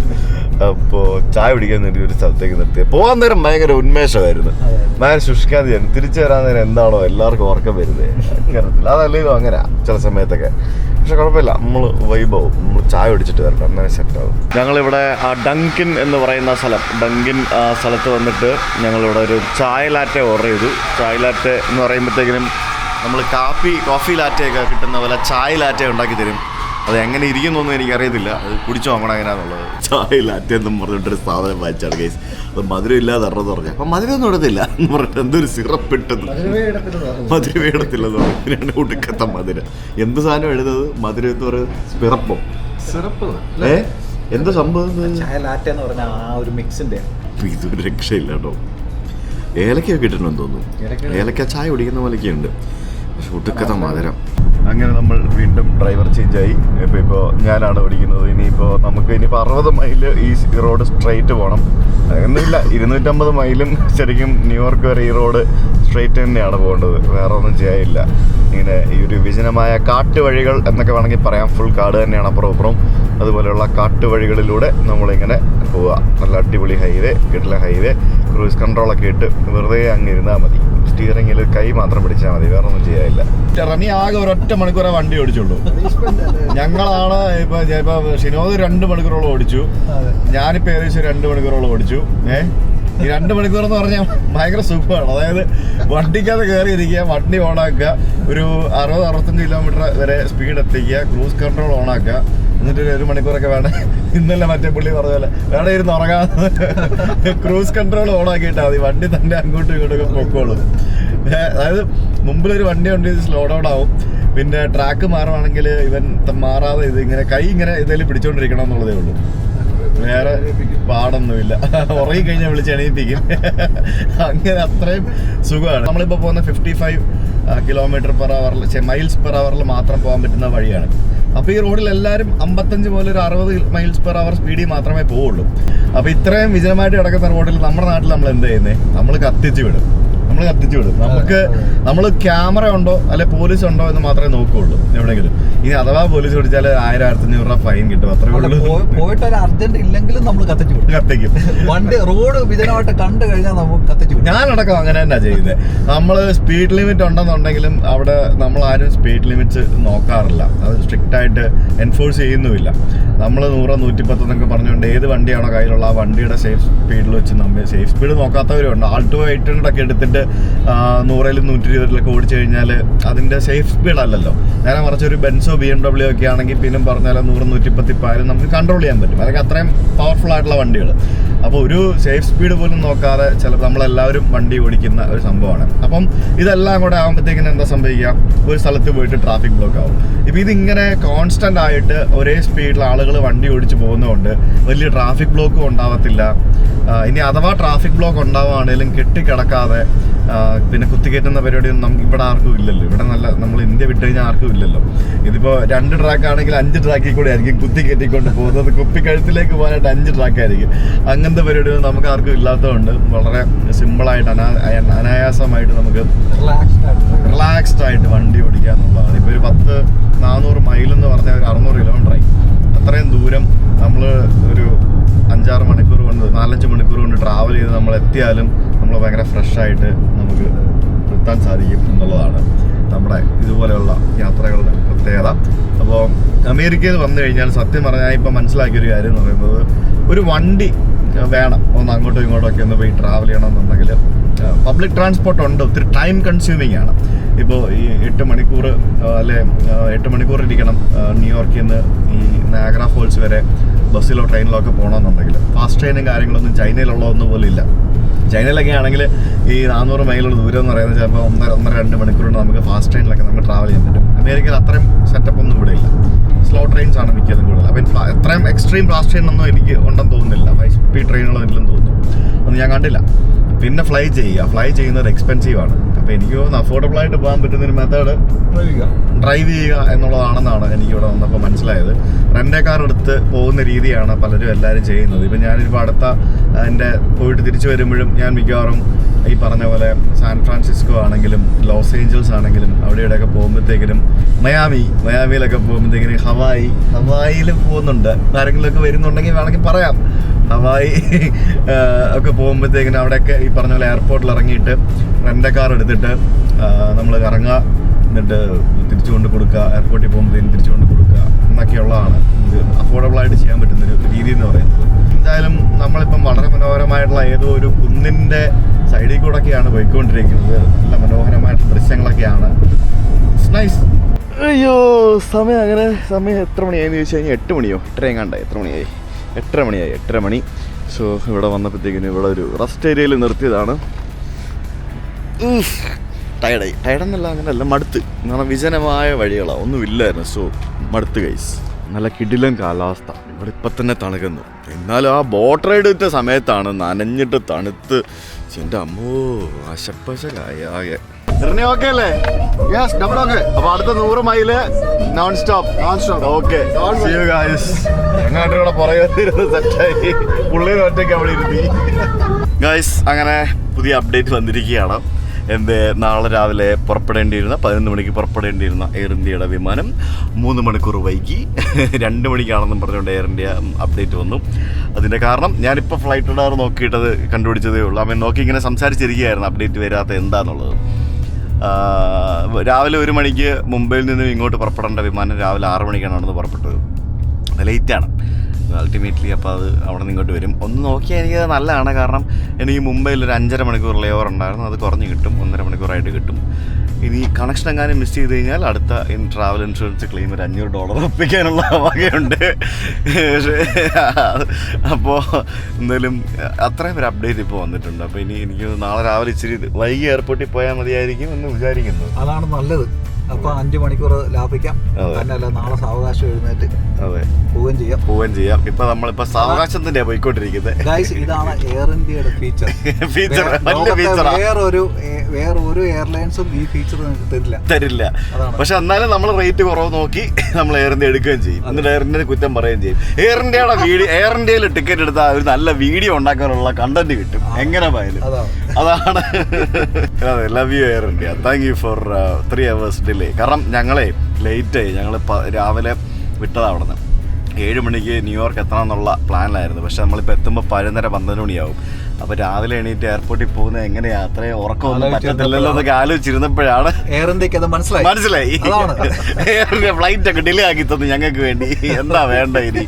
അപ്പോൾ ചായ പിടിക്കാൻ വേണ്ടി ഒരു സ്ഥലത്തേക്ക് നിർത്തിയ പോകാൻ നേരം ഭയങ്കര ഉന്മേഷമായിരുന്നു, ഭയങ്കര ശുഷ്കാന്തിയായിരുന്നു. തിരിച്ചു വരാൻ നേരം എന്താണോ എല്ലാവർക്കും ഉറക്കം വരുന്നത് അറിയത്തില്ല. അതല്ലെങ്കിലും അങ്ങനെ ചില സമയത്തൊക്കെ. പക്ഷെ കുഴപ്പമില്ല, നമ്മൾ വൈബാവും. നമ്മൾ ചായ പിടിച്ചിട്ട് വരണം, അങ്ങനെ സെറ്റാവും. ഞങ്ങളിവിടെ ഡങ്കിൻ എന്ന് പറയുന്ന സ്ഥലത്ത് വന്നിട്ട് ഞങ്ങളിവിടെ ഒരു ചായ ലാറ്റെ ഓർഡർ ചെയ്തു. ചായ ലാറ്റെ എന്ന് പറയുമ്പോഴത്തേക്കിനും നമ്മൾ കോഫി ലാറ്റയൊക്കെ കിട്ടുന്ന പോലെ ചായ ലാറ്റ ഉണ്ടാക്കി തരും. അത് എങ്ങനെ ഇരിക്കുന്നൊന്നും എനിക്കറിയത്തില്ല, അത് കുടിച്ചു നോക്കണം എങ്ങനെയാണെന്നുള്ളത്. ചായ ലാറ്റ എന്നും പറഞ്ഞിട്ടൊരു സാധനം വായിച്ചാണ് ഗൈസ്. അത് മധുരം ഇല്ലാതെ ഇറന്ന് പറഞ്ഞു. അപ്പം മധുരമൊന്നും ഇടത്തില്ല എന്ന് പറഞ്ഞിട്ട് എന്തൊരു സിറപ്പ് ഇട്ടത്, മധുരം ഇടത്തില്ലെന്ന് പറഞ്ഞു. ഒടുക്കത്ത മധുരം. എന്ത് സാധനം എഴുതുന്നത് മധുരം എന്ന് പറയുന്നത് സിറപ്പ് എന്താ സംഭവം? ഇതൊരു രക്ഷയില്ല കേട്ടോ. ഏലക്കൊക്കെ കിട്ടണമെന്ന് തോന്നുന്നു. ഏലക്ക ചായ കുടിക്കുന്ന പോലെയൊക്കെയുണ്ട്, പക്ഷെ ഒടുക്കത്ത മധുരം. അങ്ങനെ നമ്മൾ വീണ്ടും ഡ്രൈവർ ചേഞ്ചായി. ഇപ്പോൾ ഞാനാണ് ഓടിക്കുന്നത്. ഇനിയിപ്പോൾ 60 മൈല് ഈ റോഡ് സ്ട്രെയിറ്റ് പോകണം. എന്നില്ല 250 മൈലും ശരിക്കും ന്യൂയോർക്ക് വരെ ഈ റോഡ് സ്ട്രെയിറ്റ് തന്നെയാണ് പോകേണ്ടത്, വേറെ ഒന്നും ചെയ്യാനില്ല. ഇങ്ങനെ ഈ ഒരു വിജനമായ കാട്ടുവഴികൾ എന്നൊക്കെ വേണമെങ്കിൽ പറയാം. ഫുൾ കാട് തന്നെയാണ് അപ്പുറം ഇപ്പുറം. അതുപോലെയുള്ള കാട്ടുവഴികളിലൂടെ നമ്മളിങ്ങനെ പോവുക. നല്ല അടിപൊളി ഹൈവേ, കിട്ടുന്ന ഹൈവേ. ക്രൂസ് കൺട്രോളൊക്കെ ഇട്ട് വെറുതെ അങ്ങ് ഇരുന്നാൽ മതി. സ്റ്റിയറിങ്ങിൽ കൈ മാത്രം പിടിച്ചാൽ മതി, വേറെ ഒന്നും ചെയ്യാനില്ല. റമി ആകെ 1 മണിക്കൂറേ വണ്ടി ഓടിച്ചുള്ളൂ. ഞങ്ങളാണ് ഇപ്പൊ ഷിനോദ് 2 മണിക്കൂറോളം ഓടിച്ചു. ഞാനിപ്പോൾ ഏകദേശം 2 മണിക്കൂറോളം ഓടിച്ചു. ഈ 2 മണിക്കൂർ എന്ന് പറഞ്ഞാൽ ഭയങ്കര സുഖമാണ്. അതായത് വണ്ടിക്കകത്ത് കയറി ഇരിക്കുക, വണ്ടി ഓണാക്കുക, ഒരു 60-65 കിലോമീറ്റർ വരെ സ്പീഡ് എത്തിക്കുക, ക്രൂസ് കൺട്രോൾ ഓണാക്കുക, എന്നിട്ട് 1 മണിക്കൂറൊക്കെ വേണം. ഇന്നലെ മറ്റേ പുള്ളി പറഞ്ഞ പോലെ വേണം ഇരുന്ന് ഉറങ്ങാൻ. ക്രൂസ് കൺട്രോൾ ഓണാക്കിയിട്ടാൽ മതി, വണ്ടി തന്നെ അങ്ങോട്ടും ഇങ്ങോട്ടൊക്കെ പൊക്കോളും. അതായത് മുമ്പിലൊരു വണ്ടി ഉണ്ട്, ഇത് സ്ലോ ഡൗൺ ആവും. പിന്നെ ട്രാക്ക് മാറുവാണെങ്കിൽ ഇവൻ മാറാതെ ഇങ്ങനെ കൈ ഇങ്ങനെ ഇതിൽ പിടിച്ചോണ്ടിരിക്കണം എന്നുള്ളതേ ഉള്ളൂ, വേറെ പാടൊന്നുമില്ല. ഉറങ്ങി കഴിഞ്ഞാൽ വിളിച്ച് എണീപ്പിക്കും. അങ്ങനെ അത്രയും സുഖമാണ്. നമ്മളിപ്പോൾ പോകുന്ന 55 km/h മൈൽസ് പെർ അവറിൽ മാത്രം പോകാൻ പറ്റുന്ന വഴിയാണ്. അപ്പോൾ ഈ റോഡിൽ എല്ലാവരും 55 മുതൽ ഒരു 60 മൈൽസ്/അവർ സ്പീഡിൽ മാത്രമേ പോവുള്ളൂ. അപ്പോൾ ഇത്രയും വിജനമായിട്ട് കിടക്കുന്ന റോഡിൽ നമ്മുടെ നാട്ടിൽ നമ്മൾ എന്ത് ചെയ്യുന്നത്? നമ്മൾ കത്തിച്ചു വിടും. നമ്മൾ ക്യാമറ ഉണ്ടോ അല്ലെ പോലീസ് ഉണ്ടോ എന്ന് മാത്രമേ നോക്കുകയുള്ളൂ എവിടെയെങ്കിലും. ഇനി അഥവാ പോലീസ് പിടിച്ചാൽ 1000-1500 രൂപ ഫൈൻ കിട്ടും, അത്രേ ഉള്ളൂ. പോയിട്ട് ഒരു അർജന്റ് ഇല്ലെങ്കിലും നമ്മൾ കത്തിക്കും. വണ്ടി റോഡ് വിജനമായിട്ട് കണ്ടു കഴിഞ്ഞാൽ നമുക്ക് കത്തിച്ചു. ഞാനടക്കം അങ്ങനെ തന്നെയാണ് ചെയ്യുന്നത്. നമ്മൾ സ്പീഡ് ലിമിറ്റ് ഉണ്ടെന്നുണ്ടെങ്കിലും അവിടെ നമ്മൾ ആരും സ്പീഡ് ലിമിറ്റ്സ് നോക്കാറില്ല, അത് സ്ട്രിക്റ്റ് ആയിട്ട് എൻഫോഴ്സ് ചെയ്യുന്നുമില്ല. നമ്മൾ 100-110 എന്നൊക്കെ പറഞ്ഞുകൊണ്ട് ഏത് വണ്ടിയാണോ കയ്യിലുള്ള ആ വണ്ടിയുടെ സേഫ് സ്പീഡിൽ വെച്ച് നമ്മൾ സേഫ് സ്പീഡ് നോക്കാത്തവരുണ്ട്. ആൾട്ടോ 800 എടുത്തിട്ട് 100-120 ഓടിച്ചു കഴിഞ്ഞാൽ അതിൻ്റെ സേഫ് സ്പീഡ് അല്ലല്ലോ. നേരെ മറിച്ച് ഒരു ബെൻസോ BMW ഒക്കെ ആണെങ്കിൽ പിന്നെ പറഞ്ഞാൽ 100-110 നമുക്ക് കൺട്രോൾ ചെയ്യാൻ പറ്റും. അതൊക്കെ അത്രയും പവർഫുൾ ആയിട്ടുള്ള വണ്ടികൾ. അപ്പോൾ ഒരു സേഫ് സ്പീഡ് പോലും നോക്കാതെ നമ്മളെല്ലാവരും വണ്ടി ഓടിക്കുന്ന ഒരു സംഭവമാണ്. അപ്പം ഇതെല്ലാം കൂടെ ആകുമ്പോഴത്തേക്കിനും എന്താ സംഭവിക്കുക? ഒരു സ്ഥലത്ത് പോയിട്ട് ട്രാഫിക് ബ്ലോക്ക് ആവും. ഇപ്പോൾ ഇതിങ്ങനെ കോൺസ്റ്റൻ്റ് ആയിട്ട് ഒരേ സ്പീഡിൽ ആളുകൾ വണ്ടി ഓടിച്ച് പോകുന്നതുകൊണ്ട് വലിയ ട്രാഫിക് ബ്ലോക്കും ഉണ്ടാവത്തില്ല. ഇനി അഥവാ ട്രാഫിക് ബ്ലോക്ക് ഉണ്ടാവുകയാണെങ്കിലും കെട്ടിക്കിടക്കാതെ പിന്നെ കുത്തിക്കയറ്റുന്ന പരിപാടിയൊന്നും നമുക്ക് ഇവിടെ ആർക്കും ഇല്ലല്ലോ. ഇവിടെ നമ്മൾ ഇന്ത്യ വിട്ട് കഴിഞ്ഞാൽ ആർക്കും ഇല്ലല്ലോ. ഇതിപ്പോൾ 2 ട്രാക്ക് ആണെങ്കിൽ 5 ട്രാക്കിൽ കൂടെ ആയിരിക്കും കുത്തിക്കയറ്റിക്കൊണ്ട് പോകുന്നത്. കുപ്പിക്കഴുത്തിലേക്ക് പോകാനായിട്ട് 5 ട്രാക്കായിരിക്കും. അങ്ങനത്തെ പരിപാടിയൊന്നും നമുക്ക് ആർക്കും ഇല്ലാത്തതുകൊണ്ട് വളരെ സിമ്പിളായിട്ട് അനായാസമായിട്ട് നമുക്ക് റിലാക്സ്ഡ് ആയിട്ട് വണ്ടി ഓടിക്കുക എന്നുള്ളതാണ്. ഇപ്പോൾ ഒരു 400 മൈലെന്ന് പറഞ്ഞാൽ ഒരു 600 കിലോമീറ്ററായി. അത്രയും ദൂരം നമ്മൾ ഒരു 5-6 മണിക്കൂർ കൊണ്ട് 4-5 മണിക്കൂർ കൊണ്ട് ട്രാവൽ ചെയ്ത് നമ്മൾ എത്തിയാലും നമ്മൾ ഭയങ്കര ഫ്രഷായിട്ട് നമുക്ക് എത്താൻ സാധിക്കും എന്നുള്ളതാണ്. നമ്മുടെ ഇതുപോലെയുള്ള യാത്രകളുടെ പ്രത്യേകത. അപ്പോൾ അമേരിക്കയിൽ വന്നു കഴിഞ്ഞാൽ സത്യം പറഞ്ഞാൽ ഇപ്പം മനസ്സിലാക്കിയൊരു കാര്യം എന്ന് പറയുന്നത് ഒരു വണ്ടി വേണം ഒന്ന് അങ്ങോട്ടും ഇങ്ങോട്ടൊക്കെ ഒന്ന് പോയി ട്രാവൽ ചെയ്യണമെന്നുണ്ടെങ്കിൽ. പബ്ലിക് ട്രാൻസ്പോർട്ട് ഉണ്ട്, ഒത്തിരി ടൈം കൺസ്യൂമിങ് ആണ്. ഇപ്പോൾ ഈ 8 മണിക്കൂർ അല്ലെ 8 മണിക്കൂർ ഇരിക്കണം ന്യൂയോർക്കിൽ നിന്ന് ഈ നയാഗ്ര ഫോൾസ് വരെ ബസ്സിലോ ട്രെയിനിലോ ഒക്കെ പോകണമെന്നുണ്ടെങ്കിൽ. ഫാസ്റ്റ് ട്രെയിനും കാര്യങ്ങളൊന്നും ചൈനയിലുള്ളതൊന്നും പോലും ഇല്ല. ചൈനയിലൊക്കെ ആണെങ്കിൽ ഈ 400 മൈലുള്ള ദൂരം എന്ന് പറയുന്നത് ചിലപ്പോൾ 1.5-2 മണിക്കൂറുകൊണ്ട് നമുക്ക് ഫാസ്റ്റ് ട്രെയിനിലൊക്കെ നമുക്ക് ട്രാവൽ ചെയ്യാൻ പറ്റും. അമേരിക്കയിൽ അത്രയും സെറ്റപ്പ് ഒന്നും ഇവിടെ ഇല്ല. സ്ലോ ട്രെയിൻസ് ആണ് മിക്കതും കൂടുതൽ. അപ്പം എത്രയും എക്സ്ട്രീം ഫാസ്റ്റ് ട്രെയിൻ ഒന്നും എനിക്ക് ഉണ്ടെന്ന് തോന്നുന്നില്ല. ഹൈ സ്പീഡ് ട്രെയിനുകളോ ഇല്ലെന്ന് തോന്നുന്നു, അതൊന്നും ഞാൻ കണ്ടില്ല. പിന്നെ ഫ്ലൈ ചെയ്യുന്നത് എക്സ്പെൻസീവ് ആണ്. അപ്പോൾ എനിക്ക് തോന്നുന്നു അഫോർഡബിൾ ആയിട്ട് പോകാൻ പറ്റുന്നൊരു മെത്തേഡ് ഡ്രൈവ് ചെയ്യുക എന്നുള്ളതാണെന്നാണ് എനിക്കിവിടെ വന്നപ്പോൾ മനസ്സിലായത്. റെൻ്റ് കാർ എടുത്ത് പോകുന്ന രീതിയാണ് എല്ലാവരും ചെയ്യുന്നത്. ഇപ്പം ഞാനിപ്പോൾ അടുത്ത എൻ്റെ പോയിട്ട് തിരിച്ചു വരുമ്പോഴും ഞാൻ മിക്കവാറും ഈ പറഞ്ഞ പോലെ സാൻ ഫ്രാൻസിസ്കോ ആണെങ്കിലും ലോസ് ഏഞ്ചൽസ് ആണെങ്കിലും ഇവിടെയൊക്കെ പോകുമ്പോഴത്തേക്കിനും മയാമിയിലൊക്കെ പോകുമ്പോഴത്തേക്കിനും ഹവായിൽ പോകുന്നുണ്ട്. ആരെങ്കിലുമൊക്കെ വരുന്നുണ്ടെങ്കിൽ വേണമെങ്കിൽ പറയാം. ഹവായി ഒക്കെ പോകുമ്പോഴത്തേക്കിനും അവിടെയൊക്കെ ഈ പറഞ്ഞ പോലെ എയർപോർട്ടിൽ ഇറങ്ങിയിട്ട് റെൻ്റ് കാർ എടുത്തിട്ട് നമ്മൾ ഇറങ്ങുക, എന്നിട്ട് തിരിച്ചു കൊണ്ട് കൊടുക്കുക, എയർപോർട്ടിൽ പോകുമ്പോഴത്തേക്കും തിരിച്ചു കൊണ്ട് കൊടുക്കുക എന്നൊക്കെയുള്ളതാണ് ഇത് അഫോർഡബിളായിട്ട് ചെയ്യാൻ പറ്റുന്നൊരു രീതി എന്ന് പറയുന്നത്. എന്തായാലും നമ്മളിപ്പം വളരെ മനോഹരമായിട്ടുള്ള ഏതോ ഒരു കുന്നിൻ്റെ സൈഡിൽ കൂടെയൊക്കെയാണ് പോയിക്കൊണ്ടിരിക്കുന്നത്. നല്ല മനോഹരമായിട്ടുള്ള ദൃശ്യങ്ങളൊക്കെയാണ്. It's nice. അയ്യോ സമയം എത്ര മണിയായെന്ന് ചോദിച്ചു കഴിഞ്ഞാൽ 8 മണിയോ 8:30 എങ്ങാണ്ടായി. എത്ര മണിയായി? 8:30 മണി. സോ ഇവിടെ വന്നപ്പോഴത്തേക്കിനും ഇവിടെ ഒരു റെസ്റ്റ് ഏരിയയിൽ നിർത്തിയതാണ്. ടയർഡെന്നല്ല, അങ്ങനെയല്ല, മടുത്ത്. എന്ന് പറഞ്ഞാൽ വിജനമായ വഴികളാണ്, ഒന്നുമില്ലായിരുന്നു. സോ മടുത്ത് ഗൈസ്. നല്ല കിടിലൻ കാലാവസ്ഥ. ഇവിടെ ഇപ്പം തന്നെ തണുക്കുന്നു. എന്നാലും ആ ബോട്ട് റൈഡ് ഇട്ട സമയത്താണ് നനഞ്ഞിട്ട് തണുത്ത്. എൻ്റെ അമ്മോ ആശപ്പശകായ ആകെ. ഓക്കെ അല്ലേ? അപ്പൊ അടുത്ത 100 മൈല് നോൺ സ്റ്റോപ്പ്. ഓക്കെ, ഞങ്ങളുടെ പുറകെ സെറ്റായി പുള്ളിയിൽ ഒറ്റയ്ക്ക് അവിടെ ഇരുത്തി. ഗൈസ്, അങ്ങനെ പുതിയ അപ്ഡേറ്റ് വന്നിരിക്കുകയാണ്. എൻ്റെ നാളെ രാവിലെ 11 മണിക്ക് പുറപ്പെടേണ്ടിയിരുന്ന എയർ ഇന്ത്യയുടെ വിമാനം 3 മണിക്കൂർ വൈകി. 2 മണിക്കാണെന്നും പറഞ്ഞുകൊണ്ട് എയർ ഇന്ത്യ അപ്ഡേറ്റ് വന്നു. അതിൻ്റെ കാരണം ഞാനിപ്പോൾ ഫ്ലൈറ്റ് റഡാർ നോക്കിയിട്ടത് കണ്ടുപിടിച്ചതേ ഉള്ളൂ. അവൻ നോക്കി ഇങ്ങനെ സംസാരിച്ചിരിക്കുകയായിരുന്നു അപ്ഡേറ്റ് വരാത്ത എന്താണെന്നുള്ളത്. രാവിലെ 1 മണിക്ക് മുംബൈയിൽ നിന്നും ഇങ്ങോട്ട് പുറപ്പെടേണ്ട വിമാനം രാവിലെ 6 മണിക്കാണ് അവിടുന്ന് പുറപ്പെട്ടത്. ലേറ്റാണ് അൾട്ടിമേറ്റ്ലി. അപ്പോൾ അത് അവിടെ നിന്ന് ഇങ്ങോട്ട് വരും. ഒന്ന് നോക്കിയാൽ എനിക്കത് നല്ലതാണ്. കാരണം എനിക്ക് മുംബൈയിൽ ഒരു 5.5 മണിക്കൂർ ലേ ഓവർ ഉണ്ടായിരുന്നു. അത് കുറഞ്ഞ് കിട്ടും, 1.5 മണിക്കൂറായിട്ട് കിട്ടും. ഇനി കണക്ഷൻ എങ്ങാനും മിസ് ചെയ്ത് കഴിഞ്ഞാൽ അടുത്ത ട്രാവൽ ഇൻഷുറൻസ് ക്ലെയിം ഒരു $500 ഒപ്പിക്കാനുള്ള വകയുണ്ട്. അപ്പോൾ എന്തായാലും അത്രയും ഒരു അപ്ഡേറ്റ് ഇപ്പോൾ വന്നിട്ടുണ്ട്. അപ്പോൾ ഇനി എനിക്ക് നാളെ രാവിലെ ഇച്ചിരി വൈകി എയർപോർട്ടിൽ പോയാൽ മതിയായിരിക്കും എന്ന് വിചാരിക്കുന്നു. അതാണ് നല്ലത്. അപ്പോൾ 5 മണിക്കൂർ ലാഭിക്കാം. തന്നെയല്ല നാളെ സാവകാശം എഴുന്നേറ്റ് പോവുകയും ചെയ്യാം. ഇപ്പൊ നമ്മളിപ്പോ സാവകാശത്തിന്റെ പോയിക്കൊണ്ടിരിക്കുന്നത്. ഇതാണ് എയർ ഇന്ത്യയുടെ ഫീച്ചർ. വേറൊരു എയർലൈൻസും ഈ ഫീച്ചർ തരില്ല. പക്ഷെ എന്നാലും നമ്മൾ റേറ്റ് കുറവ് നോക്കി നമ്മൾ എയർ ഇന്ത്യ എടുക്കുകയും ചെയ്യും. എന്നിട്ട് എയർ ഇന്ത്യയെ കുറ്റം പറയുകയും ചെയ്യും. എയർ ഇന്ത്യയിൽ ടിക്കറ്റ് എടുത്താൽ ഒരു നല്ല വീഡിയോ ഉണ്ടാക്കാനുള്ള കണ്ടന്റ് കിട്ടും എങ്ങനെ പോയാലും. അതാണ്. Love you air India. Thank you for 3 hours delay. കാരണം ഞങ്ങളെ ലേറ്റായി. ഞങ്ങൾ രാവിലെ വിട്ടതാണ് അവിടെ നിന്ന്. 7 മണിക്ക് ന്യൂയോർക്ക് എത്തണം എന്നുള്ള പ്ലാനിലായിരുന്നു. പക്ഷെ നമ്മളിപ്പോൾ എത്തുമ്പോൾ 11:30-12 മണിയാവും. അപ്പോൾ രാവിലെ എണീറ്റ് എയർപോർട്ടിൽ പോകുന്നത് എങ്ങനെയാ? അത്രയും ഉറക്കമൊന്നും പറ്റത്തില്ലല്ലോ എന്നൊക്കെ ആലോചിച്ചിരുന്നപ്പോഴാണ് എയർ ഇന്ത്യക്ക് അത് മനസ്സിലായി. എയർ ഇന്ത്യ ഫ്ലൈറ്റ് ഒക്കെ ഡിലേ ആക്കി തന്നു ഞങ്ങൾക്ക് വേണ്ടി. എന്താ വേണ്ട ഇനി.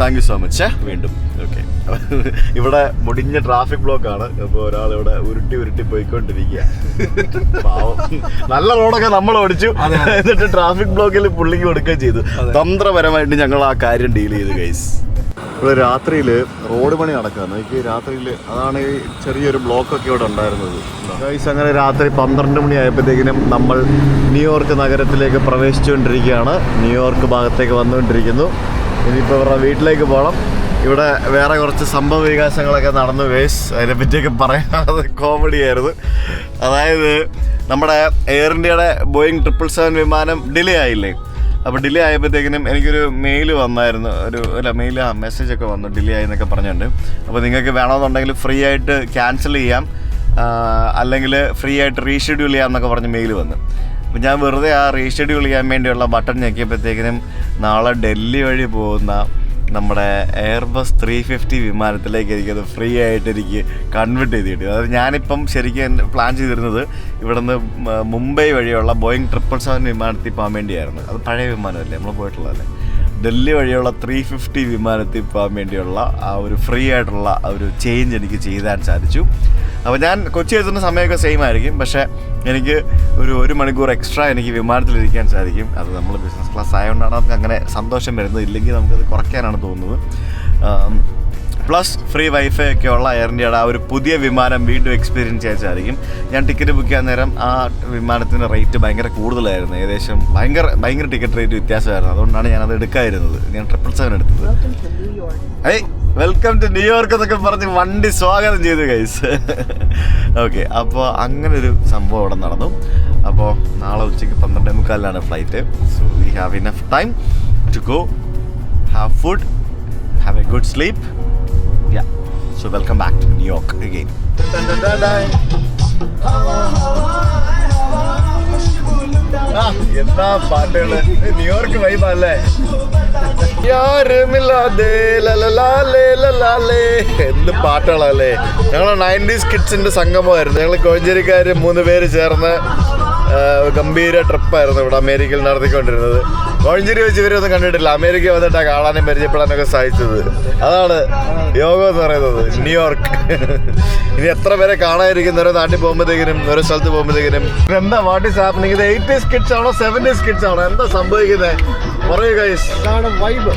Thank you so much. വീണ്ടും ഓക്കെ. ഇവിടെ മുടിഞ്ഞ ട്രാഫിക് ബ്ലോക്കാണ്. അപ്പോൾ ഒരാളിവിടെ ഉരുട്ടി പോയിക്കൊണ്ടിരിക്കുക. നല്ല റോഡൊക്കെ നമ്മൾ ഓടിച്ചു, എന്നിട്ട് ട്രാഫിക് ബ്ലോക്കിൽ പുള്ളിക്ക് കൊടുക്കുകയും ചെയ്തു. തന്ത്രപരമായിട്ട് ഞങ്ങൾ ആ കാര്യം ഡീൽ ചെയ്തു ഗൈസ്. ഇവിടെ രാത്രിയിൽ റോഡ് പണി നടക്കുകയാണ്. എനിക്ക് രാത്രിയിൽ അതാണ് ഈ ചെറിയൊരു ബ്ലോക്കൊക്കെ ഇവിടെ ഉണ്ടായിരുന്നത് ഗൈസ്. അങ്ങനെ രാത്രി 12 മണി ആയപ്പോഴത്തേക്കിനും നമ്മൾ ന്യൂയോർക്ക് നഗരത്തിലേക്ക് പ്രവേശിച്ചുകൊണ്ടിരിക്കുകയാണ്. ന്യൂയോർക്ക് ഭാഗത്തേക്ക് വന്നുകൊണ്ടിരിക്കുന്നു. ഇനിയിപ്പോൾ ഇവരുടെ വീട്ടിലേക്ക് പോകണം. ഇവിടെ വേറെ കുറച്ച് സംഭവ വികാസങ്ങളൊക്കെ നടന്നു ഗൈസ്. അതിനെപ്പറ്റിയൊക്കെ പറയാതെ കോമഡി ആയിരുന്നു. അതായത് നമ്മുടെ എയർ ഇന്ത്യയുടെ ബോയിങ് 777 വിമാനം ഡിലേ ആയില്ലേ? അപ്പോൾ ഡിലേ ആയപ്പോഴത്തേക്കിനും എനിക്കൊരു മെയിൽ വന്നായിരുന്നു. മെസ്സേജൊക്കെ വന്നു ഡിലേ ആയി എന്നൊക്കെ പറഞ്ഞിട്ടുണ്ട്. അപ്പോൾ നിങ്ങൾക്ക് വേണമെന്നുണ്ടെങ്കിൽ ഫ്രീ ആയിട്ട് ക്യാൻസൽ ചെയ്യാം, അല്ലെങ്കിൽ ഫ്രീ ആയിട്ട് റീഷെഡ്യൂൾ ചെയ്യാം എന്നൊക്കെ പറഞ്ഞ് മെയിൽ വന്നു. അപ്പോൾ ഞാൻ വെറുതെ ആ റീഷെഡ്യൂൾ ചെയ്യാൻ വേണ്ടിയുള്ള ബട്ടൺ ഞെക്കിയപ്പോഴത്തേക്കിനും നാളെ ഡൽഹി വഴി പോകുന്ന നമ്മുടെ എയർബസ് 350 വിമാനത്തിലേക്ക് എനിക്കത് ഫ്രീ ആയിട്ട് എനിക്ക് കൺവേർട്ട് ചെയ്ത് കിട്ടി. അതായത് ഞാനിപ്പം ശരിക്കും പ്ലാൻ ചെയ്തിരുന്നത് ഇവിടെ നിന്ന് മുംബൈ വഴിയുള്ള ബോയിങ് 777 വിമാനത്തിൽ പോകാൻ വേണ്ടിയായിരുന്നു. അത് പഴയ വിമാനമല്ലേ, നമ്മൾ പോയിട്ടുള്ളതല്ലേ. ഡൽഹി വഴിയുള്ള 350 വിമാനത്തിൽ പോകാൻ വേണ്ടിയുള്ള ആ ഒരു ഫ്രീ ആയിട്ടുള്ള ആ ഒരു ചേഞ്ച് എനിക്ക് ചെയ്താൻ സാധിച്ചു. അപ്പോൾ ഞാൻ കൊച്ചി എത്തുന്ന സമയമൊക്കെ സെയിം ആയിരിക്കും, പക്ഷേ എനിക്ക് ഒരു മണിക്കൂർ എക്സ്ട്രാ എനിക്ക് വിമാനത്തിലിരിക്കാൻ സാധിക്കും. അത് നമ്മൾ ബിസിനസ് ക്ലാസ് ആയതുകൊണ്ടാണ് നമുക്ക് അങ്ങനെ സന്തോഷം വരുന്നത്. ഇല്ലെങ്കിൽ നമുക്കത് കുറയ്ക്കാനാണ് തോന്നുന്നത്. പ്ലസ് ഫ്രീ വൈഫൈ ഒക്കെ ഉള്ള എയർ ഇന്ത്യയുടെ ആ ഒരു പുതിയ വിമാനം വീണ്ടും എക്സ്പീരിയൻസ് ചെയ്യാൻ സാധിക്കും. ഞാൻ ടിക്കറ്റ് ബുക്ക് ചെയ്യാൻ നേരം ആ വിമാനത്തിൻ്റെ റേറ്റ് ഭയങ്കര കൂടുതലായിരുന്നു. ഏകദേശം ഭയങ്കര ടിക്കറ്റ് റേറ്റ് വ്യത്യാസമായിരുന്നു. അതുകൊണ്ടാണ് ഞാനത് എടുക്കാതിരുന്നത്. ഞാൻ 777 എടുത്തത്. വെൽക്കം ടു ന്യൂയോർക്ക് എന്നൊക്കെ പറഞ്ഞ് വണ്ടി സ്വാഗതം ചെയ്തു ഗൈസ്. ഓക്കെ, അപ്പോൾ അങ്ങനൊരു സംഭവം അവിടെ നടന്നു. അപ്പോൾ നാളെ ഉച്ചയ്ക്ക് 12:45 flight. So we have enough time to go have food, have a good sleep. Yeah, so welcome back to New York again. എന്താ പാട്ടുകള്, ന്യൂയോർക്ക് വൈബല്ലേ. എന്ത് പാട്ടുകളല്ലേ. ഞങ്ങൾ 90s കിഡ്സിന്റെ സംഗമമായിരുന്നു. ഞങ്ങൾ കോഴഞ്ചേരിക്കാര് 3 പേര് ചേർന്ന് ഗംഭീര ട്രിപ്പായിരുന്നു ഇവിടെ അമേരിക്കയിൽ നടത്തിക്കൊണ്ടിരുന്നത്. കോഴഞ്ചേരി വെച്ച് ഇവരൊന്നും കണ്ടിട്ടില്ല. അമേരിക്ക വന്നിട്ടാണ് കാണാനും പരിചയപ്പെടാനൊക്കെ സാധിച്ചത്. അതാണ് യോഗം എന്ന് പറയുന്നത്, ന്യൂയോർക്ക്. ഇനി എത്ര പേരെ കാണാതിരിക്കുന്ന ഓരോ നാട്ടിൽ പോകുമ്പോഴത്തേക്കിനും ഓരോ സ്ഥലത്ത് പോകുമ്പോഴത്തേക്കിനും എന്താ വാട്ട് ഈസ് ഹാപ്പനിങ്. ഇത് 80s കിഡ്സ് ആണോ 70s കിഡ്സ് ആണോ, എന്താ സംഭവിക്കുന്നത് പറയൂ ഗൈസ്. വൈബ്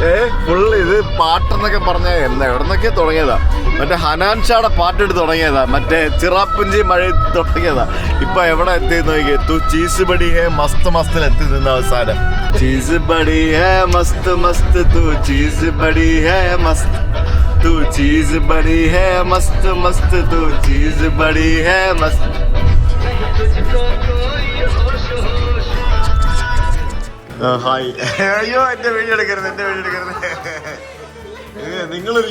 ഫുള്ള് ഇത് പാട്ടെന്നൊക്കെ പറഞ്ഞാൽ എന്താ എവിടെ നിന്നൊക്കെ തുടങ്ങിയതാ. മറ്റേ ഹനാൻ ഷാടെ പാട്ടെടുത്ത് തുടങ്ങിയതാ, മറ്റേ ചിറാപ്പുഞ്ചി മഴ തുടങ്ങിയതാ. ഇപ്പൊ എവിടെ എത്തി നോക്കിയേ. തു ചീസ് ബടി ഹേ മസ്ത് മസ്തിൽ എത്തി നിന്ന അവസാനം. ചീസ് ബടി ഹേ മസ്ത് മസ്ത്, തു ചീസ് ബടി ഹേ മസ്ത്, തു ചീസ് ബടി ഹേ മസ്ത് മസ്ത്, തു ചീസ് ബടി ഹേ മസ്ത്. ഹായ്. അയ്യോ, എന്റെ വീഡിയോ എടുക്കരുത്, എന്റെ വീഡിയോ എടുക്കരുത്. നിങ്ങളൊരു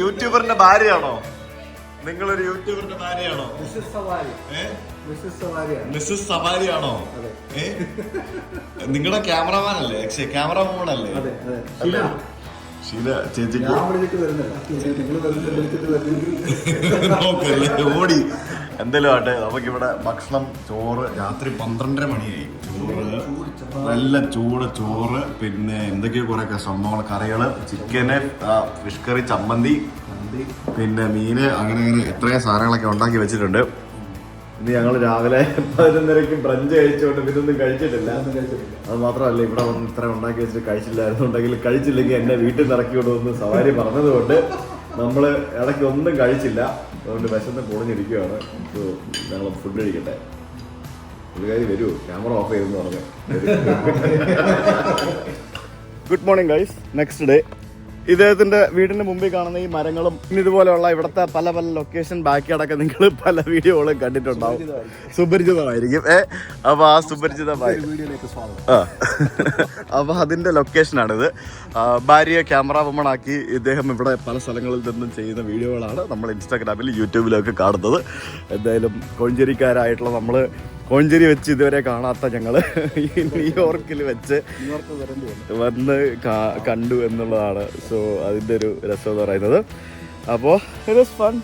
യൂട്യൂബറിന്റെ ഭാര്യയാണോ? നിങ്ങളൊരു യൂട്യൂബറിന്റെ ഭാര്യയാണോ? മിസ്സസ് സവാരിയാണോ? നിങ്ങളുടെ ക്യാമറമാൻ അല്ലേ? ക്യാമറമാൻ അല്ലേ? ഷീല ചേച്ചിക്ക് നോക്കല്ലേ ഓടി. എന്തായാലും ആട്ടെ, നമുക്കിവിടെ ഭക്ഷണം, ചോറ്, രാത്രി 12:30 മണിയായി. ചോറ്, നല്ല ചൂട് ചോറ്, പിന്നെ എന്തൊക്കെയോ കുറേ സംഭവങ്ങൾ, കറികൾ, ചിക്കന്, ഫിഷ് കറി, ചമ്മന്തി, പിന്നെ മീന്, അങ്ങനെ എത്രയോ സാധനങ്ങളൊക്കെ ഉണ്ടാക്കി വെച്ചിട്ടുണ്ട്. ഇന്ന് ഞങ്ങൾ രാവിലെ 11:30 ബ്രഞ്ച് കഴിച്ചുകൊണ്ട് ഇതൊന്നും കഴിച്ചിട്ടില്ല. അത് മാത്രമല്ല, ഇവിടെ വന്ന് ഇത്ര ഉണ്ടാക്കി വെച്ചിട്ട് കഴിച്ചില്ലായിരുന്നു. ഉണ്ടെങ്കിൽ കഴിച്ചില്ലെങ്കിൽ എന്നെ വീട്ടിൽ നിന്ന് ഇറക്കി കൊണ്ടുവന്ന് സവാരി പറഞ്ഞതുകൊണ്ട് നമ്മൾ ഇടയ്ക്ക് ഒന്നും കഴിച്ചില്ല. അതുകൊണ്ട് വിശന്ന് പൊളിഞ്ഞിരിക്കുകയാണ്. ഞങ്ങൾ ഫുഡ് കഴിക്കട്ടെ. ഒരു കാര്യം വരൂ, ക്യാമറ ഓഫ് ചെയ്തെന്ന് പറഞ്ഞു. Good morning guys. Next day. ഇദ്ദേഹത്തിന്റെ വീടിന്റെ മുമ്പിൽ കാണുന്ന ഈ മരങ്ങളും ഇതുപോലെയുള്ള ഇവിടുത്തെ പല പല ലൊക്കേഷൻ ബാക്കിയടക്കം നിങ്ങൾ പല വീഡിയോകളും കണ്ടിട്ടുണ്ടാവും. സുപരിചിതമായിരിക്കും. അപ്പൊ ആ സുപരിചിതമായി അപ്പൊ അതിന്റെ ലൊക്കേഷനാണിത്. ഭാര്യയെ ക്യാമറ വുമൺ ആക്കി ഇദ്ദേഹം ഇവിടെ പല സ്ഥലങ്ങളിൽ നിന്നും ചെയ്യുന്ന വീഡിയോകളാണ് നമ്മൾ ഇൻസ്റ്റാഗ്രാമിൽ യൂട്യൂബിലൊക്കെ കാണുന്നത്. എന്തായാലും കോഴഞ്ചേരിക്കാരായിട്ടുള്ള നമ്മൾ കോഴഞ്ചേരി വെച്ച് ഇതുവരെ കാണാത്ത ഞങ്ങൾ ഈ ന്യൂയോർക്കിൽ വെച്ച് വന്ന് കണ്ടു എന്നുള്ളതാണ്. സോ അതിൻ്റെ ഒരു രസം എന്ന് പറയുന്നത്. അപ്പോൾ ഇറ്റ് വാസ് ഫൺ,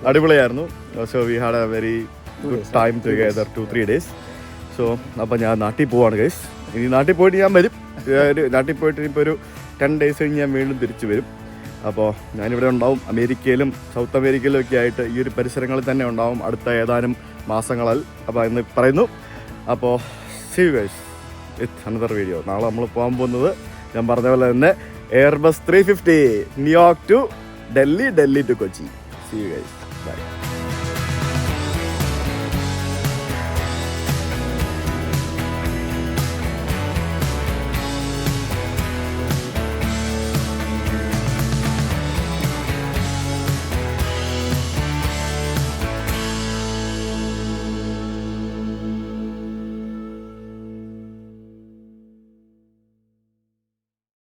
അടിപൊളിയായിരുന്നു. So we had A very good time together 2-3 days. So അപ്പോൾ ഞാൻ നാട്ടിൽ പോവാണ് ഗൈസ്. ഇനി നാട്ടിൽ പോയിട്ട് ഞാൻ വരും. നാട്ടിൽ പോയിട്ട് ഇപ്പോൾ ഒരു 10 days കഴിഞ്ഞ് ഞാൻ വീണ്ടും തിരിച്ചു വരും. അപ്പോൾ ഞാനിവിടെ ഉണ്ടാവും. അമേരിക്കയിലും സൗത്ത് അമേരിക്കയിലും ഒക്കെ ആയിട്ട് ഈ ഒരു പരിസരങ്ങളിൽ തന്നെ ഉണ്ടാവും അടുത്ത ഏതാനും മാസങ്ങളിൽ. അപ്പോൾ എന്ന് പറയുന്നു. അപ്പോൾ see you guys with another video. നാളെ നമ്മൾ പോകാൻ പോകുന്നത് ഞാൻ പറഞ്ഞ പോലെ തന്നെ Airbus 350 New York to Delhi, Delhi to Kochi. See you guys, by.